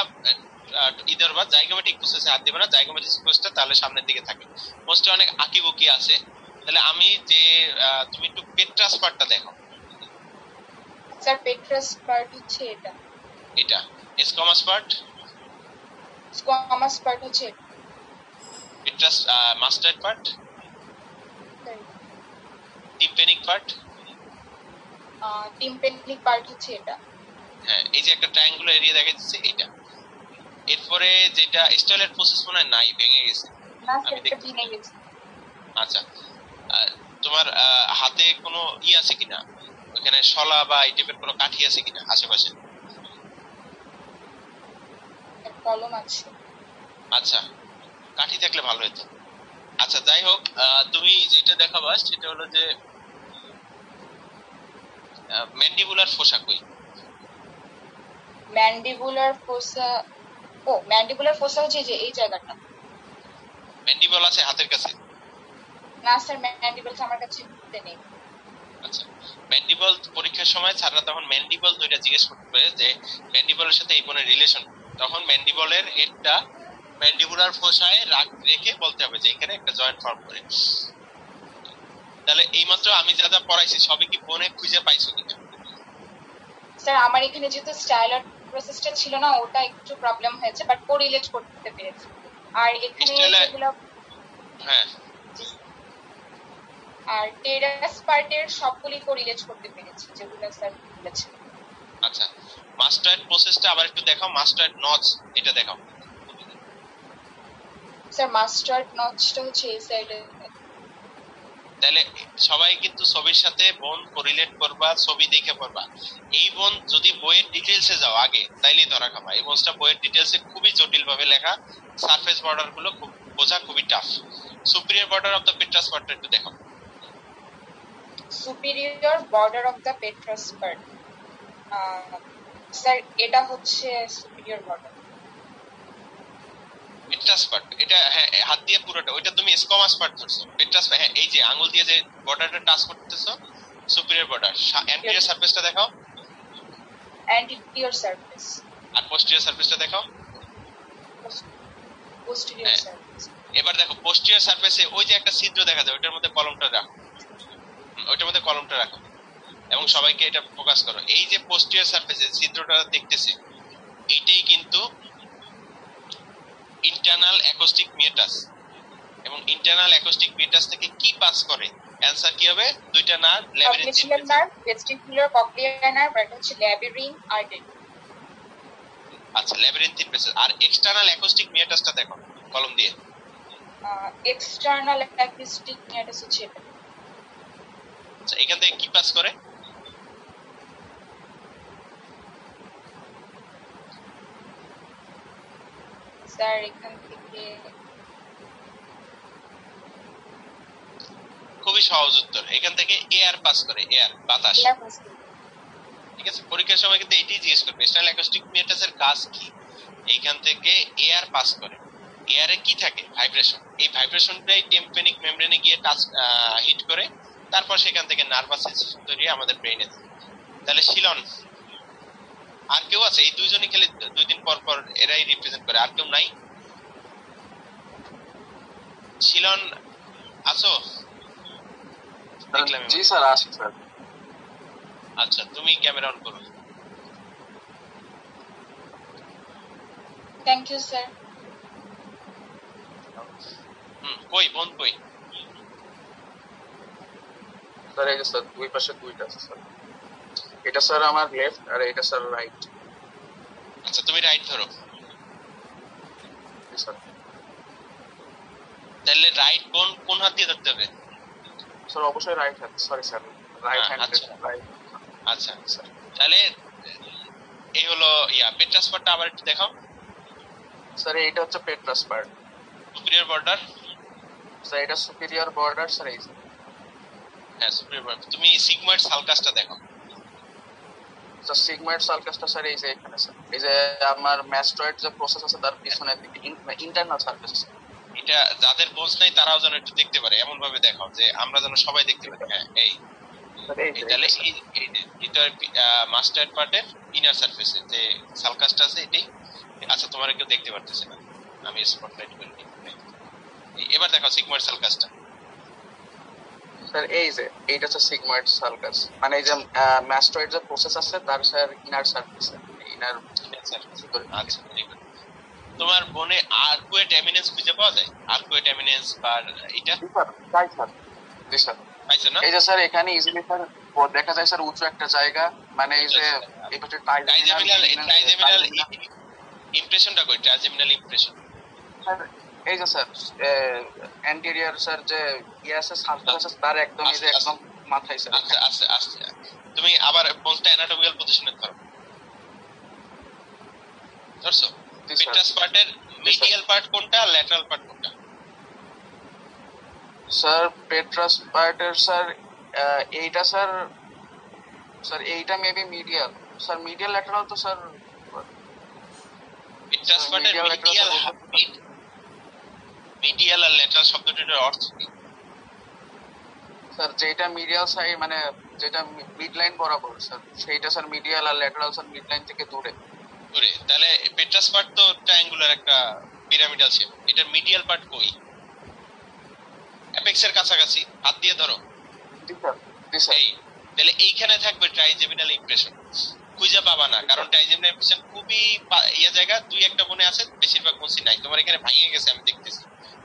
ধরবা, জাইগোমেটিক প্রসেসে হাত দিবে না, জাইগোমেটিক প্রসেসটা তাহলে সামনের দিকে থাকে। মোস্টে অনেক আঁকিবুকি আছে। তাহলে আমি যে তুমি একটু পেট্রাস পার্টটা দেখো। স্যার পেট্রাস পার্ট হচ্ছে এটা স্কোমাস পার্ট হচ্ছে পেট্রাস, মাস্টয়েড পার্ট, টিম্পেনিক পার্ট হচ্ছে এটা। হ্যাঁ, এই যে একটা ট্রায়াঙ্গুলার এরিয়া দেখা যাচ্ছে এটা। এরপরে যেটা স্টাইলয়েড প্রসেস মনে হয় নাই, ভেঙে গেছে। না স্যার, এটা ভেঙে গেছে। আচ্ছা, তোমার হাতে কোনো আছে কিনা, ওখানে শলা বা এই টাইপের কোনো কাঠি আছে কিনা আশেপাশে? কলম আছে। আচ্ছা, কাঠি থাকলে ভালো হতো। আচ্ছা, যাই হোক, তুমি যেটা দেখাবা সেটা হলো যে ম্যান্ডিবুলার ফোসা কই? ম্যান্ডিবুলার ফোসা হচ্ছে যে এই জায়গাটা। ম্যান্ডিবল আছে হাতের কাছে? না স্যার, ম্যান্ডিবলস আমার কাছে নেই। আচ্ছা, ম্যান্ডিবল পরীক্ষার সময় স্যাররা তখন ম্যান্ডিবল দুইটা জিজ্ঞেস করবে যে ম্যান্ডিবলের সাথে এই বোনের রিলেশন, তখন ম্যান্ডিবলের হেডটা ম্যান্ডিবুলার ফোসায় রেখে বলতে হবে যে এখানে একটা জয়েন্ট ফর্ম করে। তাহলে এইমাত্র আমি যা যা পড়াইছি সবই কি বোনে খুঁজে পাইছো কিনা? স্যার আমার এখানে যেহেতু স্টাইলার প্রসেসটা ছিল না, ওটা একটু প্রবলেম হয়েছে, বাট কোরিলেট করতে পেরেছি। আর এখানে যেগুলো, হ্যাঁ, আর টেরাস পার্টের সবগুলি কোরিলেট করতে পেরেছি যেগুলো স্যার বলেছেন। আচ্ছা, মাস্টার্ড প্রসেসটা আবার একটু দেখাও, মাস্টার্ড নচ এটা দেখাও। স্যার মাস্টার্ড নচটা হচ্ছে এই সাইডে। তাহলে সবাই কিন্তু ছবির সাথে বোন কোরিলেট করবা, ছবি দেখে পড়বা। এই বোন যদি বইয়ের ডিটেইলসে যাও আগে, তাইলেই ধরা খাবা। এই বোনটা বইয়ের ডিটেইলসে খুবই জটিল ভাবে লেখা, সারফেস বর্ডার গুলো খুব বোঝা খুবই tough. Superior border of the petrous part একটু দেখো। Superior border of the petrous part, sir এটা হচ্ছে সুপিরিয়র বর্ডার। পেট্রাস পার্ট এটা, হ্যাঁ, হাত দিয়ে পুরোটা, ওইটা তুমি স্কোমাস পার্ট ধরছো। পেট্রাস, হ্যাঁ, এই যে আঙ্গুল দিয়ে যে বর্ডারটা টাচ করতেছো, সুপিরিয়র বর্ডার। অ্যান্টেরিয়র সারফেসটা দেখাও। Anterior surface. আর পোস্টেরিয়র সারফেসটা দেখাও। Posterior surface. এবার দেখো পোস্টেরিয়র সারফেসে ওই যে একটা ছিদ্র দেখা যায়, ওইটার মধ্যে কলমটা রাখো, ওইটার মধ্যে কলমটা রাখো এবং সবাইকে এটা ফোকাস করো। এই যে পোস্টেরিয়র সারফেসে ছিদ্রটা দেখতেছি, এইটাই কিন্তু ইন্টারনাল অ্যাকোস্টিক মিউটাস। এবং ইন্টারনাল অ্যাকোস্টিক মিউটাস থেকে কি পাস করে? অ্যানসার কি হবে? দুইটা nerve, labyrinthine nerve, vestibular cochlear nerve, আর হচ্ছে ল্যাবিরিন আর্টারি। আচ্ছা, ল্যাবিরিনথিন প্যাসেজ। আর এক্সটারনাল অ্যাকোস্টিক মিউটাসটা দেখো কলম দিয়ে। এক্সটারনাল অ্যাকোস্টিক মিউটাস হচ্ছে এটা। আচ্ছা, এখান থেকে কি পাস করে? স্যার এখান থেকে খুবই সহজ উত্তর, এখান থেকে এয়ার পাস করে, এয়ার, বাতাস। ঠিক আছে, পরীক্ষার সময় কিন্তু এটাই জিজ্ঞেস করবে, এক্সটারনাল অ্যাকোস্টিক মিউটাসের কাজ কি? এইখান থেকে এয়ার পাস করে। এয়ারে কি থাকে? ভাইব্রেশন। এই ভাইব্রেশনটাই টিম্প্যানিক মেমব্রেনে গিয়ে টাচ হিট করে, তারপর সেখান থেকে নার্ভাস সেন্সেশন তৈরি আমাদের ব্রেইনে। তাহলে শিলন, আর কেউ আছে? এই দুইজনই খেলে 2 দিন পর পর এরাই রিপ্রেজেন্ট করে, আর কেউ নাই? শিলন আছো? দেখলাম। জি স্যার, আছি স্যার। আচ্ছা, তুমি ক্যামেরা অন করো। Thank you sir. কই বোন কই? স্যার এই যে স্যার দুই পাশে দুইটা আছে স্যার। এটা স্যার আমার লেফট আর এটা স্যার রাইট। আচ্ছা, তুমি রাইট ধরো। জি স্যার। তাহলে রাইট বোন কোন হাত দিয়ে ধরতে হবে? স্যার অবশ্যই right hand, sorry sir, right hand. Right. আচ্ছা স্যার, তাহলে এই হলো পেট্রাস পার্টটা আবার একটু দেখাও। স্যার এইটা হচ্ছে পেট্রাস পার্ট। Superior border. স্যার এটা সুপিরিয়র বর্ডার স্যার। এই হ্যাঁ, সুপিরিয়র বর্ডার। তুমি সিগময়েড সালকাসটা দেখো। স্যার সিগময়েড সালকাসটা স্যার এই যে এখানে স্যার, এই যে আমার ম্যাস্টয়েড যে প্রসেস আছে তার পিছনের দিকে ইন্টারনাল সারফেস। এটা যাদের বোঝ নাই তারাও যেন একটু দেখতে পারে, এমন ভাবে দেখাও যে আমরা যেন সবাই দেখতে পারি। হ্যাঁ, এই তাহলে এটা মাস্টার্ড পার্টের ইনার সারফেসে যে সালকাসটা আছে এটাই। আচ্ছা, তোমার কেউ দেখতে পারতেছে না, আমি স্পটলাইট করে নিই। এবার দেখো সিগময়েড সালকাসটা। স্যার এই যে এইটা হচ্ছে সিগময়েড সালকাস, মানে এই যে ম্যাস্টয়েড যে প্রসেস আছে তার sir inner surface, inner surface. আচ্ছা, তোমার বনে আর্কুয়েট এমিনেন্স খুঁজে পাওয়া যায়? আর্কুয়েট এমিনেন্স বা এটা? তাই স্যার। জি স্যার। পাইছো না? এই যে স্যার এখানে ইজিলি স্যার দেখা যায় স্যার উঁচু একটা জায়গা, মানে এই যে এই পাশে ট্রাইজেমিনাল ইমপ্রেশনটা কই? ট্রাইজেমিনাল ইমপ্রেশন স্যার এই যে স্যার অ্যান্টেরিয়র স্যার যে আছে সারফেস আছে তার একদম এই যে একদম মাথায় স্যার। আচ্ছা আচ্ছা আচ্ছা, তুমি আবার বোনটা অ্যানাটমিক্যাল পজিশনে ধরো। ধরছো? পেট্রাস পার্টের মিডিয়াল পার্ট কোনটা, ল্যাটারাল পার্ট কোনটা? স্যার পেট্রাস পার্টের স্যার এইটা স্যার, স্যার এইটা maybe medial sir, medial lateral তো স্যার। মিডিয়াল আর ল্যাটারাল শব্দটার অর্থ কি? স্যার যেটা মিডিয়াল সাইড মানে যেটা মিড লাইন বরাবর স্যার, সেইটা স্যার মিডিয়াল, আর ল্যাটারাল স্যার মিড লাইন থেকে দূরে। দূরে? তাহলে পেট্রাস পার্ট তো ট্রায়াঙ্গুলার একটা পিরামিডাল শেপ, এটার মিডিয়াল পার্ট কই? অ্যাপেক্সের কাছাকাছি, হাত দিয়ে ধরো। জি স্যার, জি স্যার। তাহলে এইখানে থাকবে ট্রাইজেমিনাল ইমপ্রেশন, খুঁজে পাবা না, কারণ ট্রাইজেমিনাল ইমপ্রেশন খুবই ইয়া জায়গা, দুই একটা বনে আছে, বেশিরভাগ বনছি নাই। তোমার এখানে ভাঙে গেছে, আমি দেখতেছি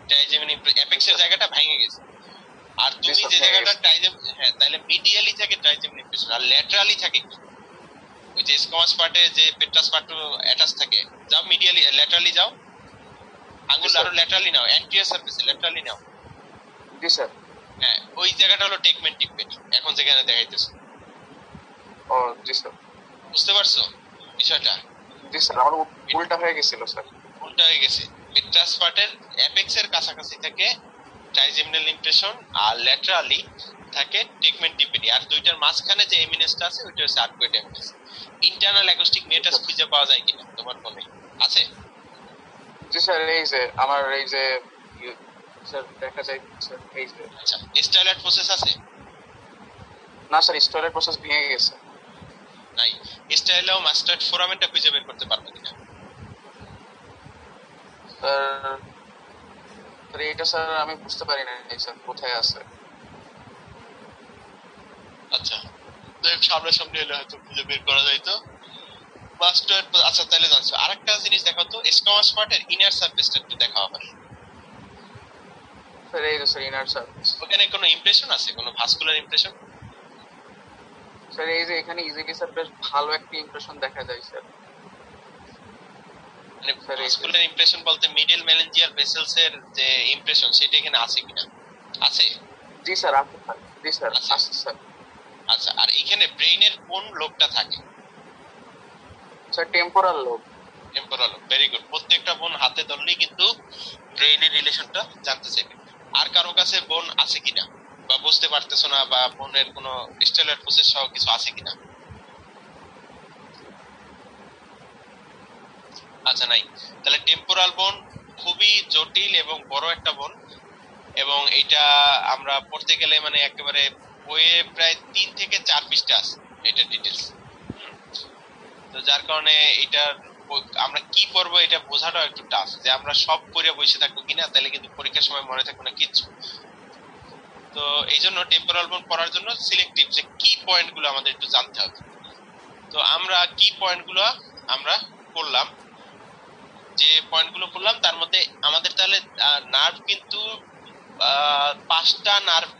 ট্রাইজেমিনাল অ্যাপেক্সের জায়গাটা ভাঙে গেছে। আর তুমি যে জায়গাটা ট্রাইজেম, হ্যাঁ, তাহলে মিডিয়ালি থাকে ট্রাইজেমিনাল ইমপ্রেশন, আর ল্যাটারালি থাকে কি? ওই যে স্কোয়াস পার্টে যে পেট্রাস পার্ট অ্যাটাচ থাকে, যাও মিডিয়ালি, ল্যাটারালি যাও, আঙ্গুল আরো ল্যাটারালি নাও, অ্যান্টিরিয়র সারফেসে ল্যাটারালি নাও। জি স্যার। হ্যাঁ, ওই জায়গাটা হলো টেকমেন্ট টিপমেন্ট, এখন যেখানে দেখাইতেছে। ও জি স্যার। বুঝতে পারছো বিষয়টা? জি স্যার, আমার উল্টা হয়ে গেছিল স্যার। উল্টা হয়ে গেছে। পেট্রাস পার্টের অ্যাপেক্সের কাছাকাছি থাকে ট্রাইজেমিনাল ইমপ্রেশন, আর ল্যাটারালি থাকে টেকমেন্ট টিপেনি, আর দুইটার মাঝখানে যে এমিনেসটা আছে ওইটা হচ্ছে আর্কুয়েট এমিনেস। ইন্টারনাল অ্যাকোস্টিক মেটাস খুঁজে পাওয়া যায় কিনা তোমার ফোনে? আছে? জি স্যার, এই যে আমার এই যে স্যার দেখা যায় স্যার, এই যে। আচ্ছা, স্টাইলার প্রসেস আছে? না স্যার, স্টোরের প্রসেস ভেঙে গেছে। নাই। স্টাইলাও মাস্টার্ড ফোরামেনটা খুঁজে বের করতে পারবে কিনা? স্যার এটা স্যার আমি বুঝতে পারি না স্যার কোথায় আছে। আচ্ছা, সামনাসামনি হলে হয়তো খুঁজে বের করা যাইতো। মাস্টার্ড, আচ্ছা তাহলে জানছো। আরেকটা জিনিস দেখো তো, স্কোয়াস পার্টের ইনার সারফেসটা একটু দেখাও আবার। স্যার এই যে স্যার ইনার সারফেস। ওখানে কোনো ইমপ্রেশন আছে, কোনো ভাস্কুলার ইমপ্রেশন? স্যার এই যে এখানে ইজিলি স্যার বেশ ভালো একটা ইমপ্রেশন দেখা যায় স্যার। মানে ভাস্কুলার ইমপ্রেশন বলতে মিডল মেলেঞ্জিয়াল ভেসেলস এর যে ইমপ্রেশন, সেটা এখানে আছে কিনা? আছে? জি স্যার আছে স্যার। জি স্যার আছে স্যার। আচ্ছা, আর এখানে ব্রেইনের কোন লোবটা থাকে? Sir temporal lobe. Temporal lobe, very good. প্রত্যেকটা বোন হাতে ধরলেই কিন্তু ব্রেইনের রিলেশনটা জানতে চাইবে। আর কারো কাছে বোন আছে কিনা, বা বুঝতে পারতেছো না, বা বোনের কোনো স্টেলার প্রসেস সহ কিছু আছে কিনা? আচ্ছা, নাই। তাহলে টেম্পোরাল বোন খুবই জটিল এবং বড় একটা বোন, এবং এটা আমরা পড়তে গেলে মানে একেবারে বইয়ে প্রায় 3 থেকে 4 পৃষ্ঠা আছে এটা ডিটেলস। তো যার কারণে এটা আমরা কি পড়বো এটা বোঝাটাও একটু টাফ, যে আমরা সব পড়ে বসে থাকবো কিনা, তাহলে কিন্তু পরীক্ষার সময় মনে থাকবে না কিচ্ছু। তো এই জন্য টেম্পোরাল বোন পড়ার জন্য সিলেক্টিভ যে কি পয়েন্ট গুলো আমাদের একটু জানতে হবে। তো আমরা কি পয়েন্ট গুলো আমরা পড়লাম, যে পয়েন্ট গুলো পড়লাম তার মধ্যে আমাদের তাহলে নার্ভ কিন্তু 5টা নার্ভ,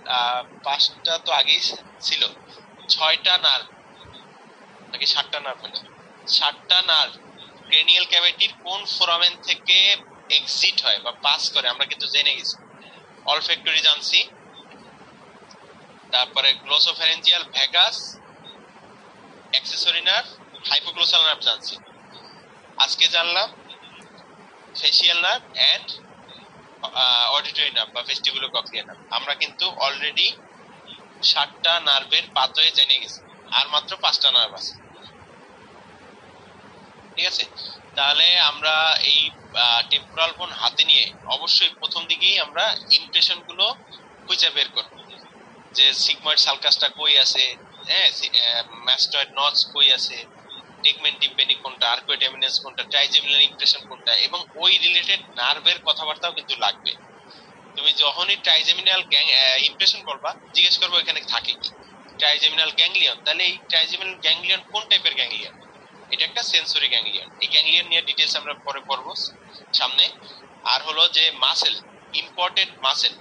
5টা তো আগেই ছিল, 6টা নার্ভ নাকি 7টা নার্ভ হলো? 7টা নার্ভ ক্রেনিয়াল ক্যাভিটির কোন ফোরামেন থেকে এক্সিট হয় বা পাস করে আমরা কিন্তু জেনে গেছি। অলফ্যাক্টরি জানছি, তারপরে glossopharyngeal vagus, accessory nerve, hypoglossal nerve জানছি। আজকে জানলাম facial nerve and auditory nerve বা ভেস্টিবুলোকক্লিয়ার নার্ভ। আমরা কিন্তু অলরেডি 7টা নার্ভের পাথওয়ে জেনে গেছি, আর মাত্র 5টা নার্ভ আছে। ঠিক আছে, তাহলে আমরা এই টেম্পোরাল বোন হাতে নিয়ে অবশ্যই প্রথম দিকেই আমরা ইমপ্রেশন গুলো খুঁজে বের করব, যে সিগময়েড সালকাসটা কই আছে, হ্যাঁ, ম্যাস্টয়েড নটস কই আছে, টেগমেন্ট টিম্পানি কোনটা, আর্কুয়েট এমিনেন্স কোনটা, ট্রাইজেমিনাল ইমপ্রেশন কোনটা, এবং ওই রিলেটেড নার্ভের কথাবার্তাও কিন্তু লাগবে। তুমি যখনই ট্রাইজেমিনাল ইমপ্রেশন করবা, জিজ্ঞেস করবো এখানে থাকে কি, ট্রাইজেমিনাল গ্যাংলিয়ন। তাহলে এই ট্রাইজেমিনাল গ্যাংলিয়ন কোন টাইপের গ্যাংলিয়ন? এটা একটা সেন্সরি গ্যাংলিয়ন। এই গ্যাংলিয়ন নিয়ে ডিটেইলস আমরা পরে পড়বো সামনে। আর হলো যে মাসেল, ইম্পর্টেন্ট মাসেল,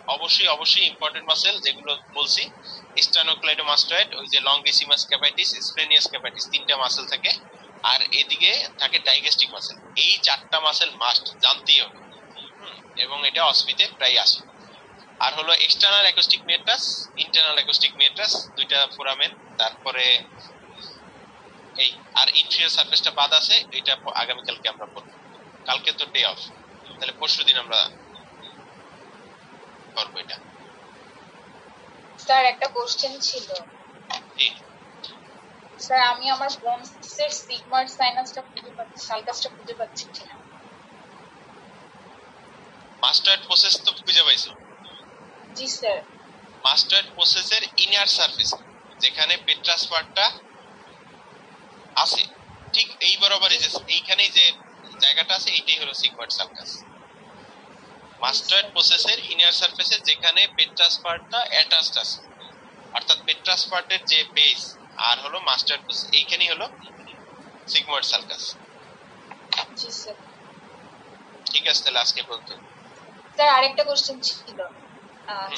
অবশ্যই ইম্পর্টেন্ট মাসেল যেগুলো বলছি, স্টেনোক্লেইডোমাস্টয়েড, ওই যে লংগিসিমাস ক্যাপাইটিস, স্প্লেনিয়াস ক্যাপাইটিস, 3টা মাসেল থাকে। আর এদিকে থাকে ডাইগেস্টিক মাসেল। এই 4টা মাসেল মাস্ট জানতেই হবে, এবং এটা অসপিতে প্রায় আসে। আর হলো এক্সটার্নাল অ্যাকোস্টিক মেটাস, ইন্টারনাল অ্যাকোস্টিক মেটাস, 2টা ফোরামেন। তারপরে এই আর ইনফিরিয়র সারফেসটা বাদ আছে, এটা আগামীকালকে আমরা পড়ব। কালকে তো ডে অফ, তাহলে পরশুদিন আমরা করব এটা। স্যার একটা কোশ্চেন ছিল। স্যার আমি আমার বোনসের সিগময়েড সাইনাসটা খুঁজে পাচ্ছি, সালকাসটা খুঁজে পাচ্ছি না। মাস্টার্ড প্রসেস তো খুঁজে পাইছো? জি স্যার। মাস্টার্ড প্রসেসের ইনার সারফেস যেখানে পেট্রাস পার্টটা আছে, ঠিক এই বরাবরই যে এইখানেই যে জায়গাটা আছে এইটাই হলো সিগময়েড সালকাস। মাস্টার্ড প্রসেসের ইনার সারফেসে যেখানে পেট্রাস পার্টটা অ্যাটাচড আছে, অর্থাৎ পেট্রাস পার্টের যে বেস আর হলো মাস্টার্ড প্রসেস, এইখানেই হলো সিগময়েড সালকাস। জি স্যার। ঠিক আছে, তাহলে আজকে বলতে স্যার আরেকটা কোশ্চেন ছিল।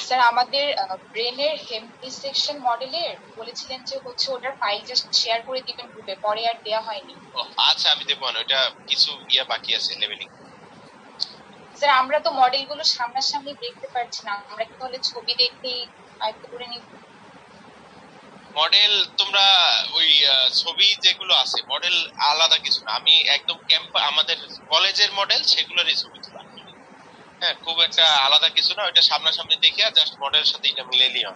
স্যার আমাদের ব্রেনের হেমিসেকশন মডেলের বলেছিলেন যে হচ্ছে ওটার ফাইল জাস্ট শেয়ার করে দিবেন গ্রুপে, পরে আর দেয়া হয়নি। আচ্ছা আমি দেবো না, ওটা কিছু বাকি আছে লেভেলিং। স্যার আমরা তো মডেলগুলো সামনাসামনি দেখতে পারছি না, আমরা কি তাহলে ছবি দেখেই আয়ত্ত করে নিব? মডেল তোমরা ওই ছবি যেগুলো আছে মডেল আলাদা কিছু না, আমি একদম ক্যাম্প আমাদের কলেজের মডেল সেগুলোরই ছবি তোলা। হ্যাঁ, খুব একটা আলাদা কিছু না, ওইটা সামনাসামনি দেখে জাস্ট মডেলের সাথে এটা মিলে নিও।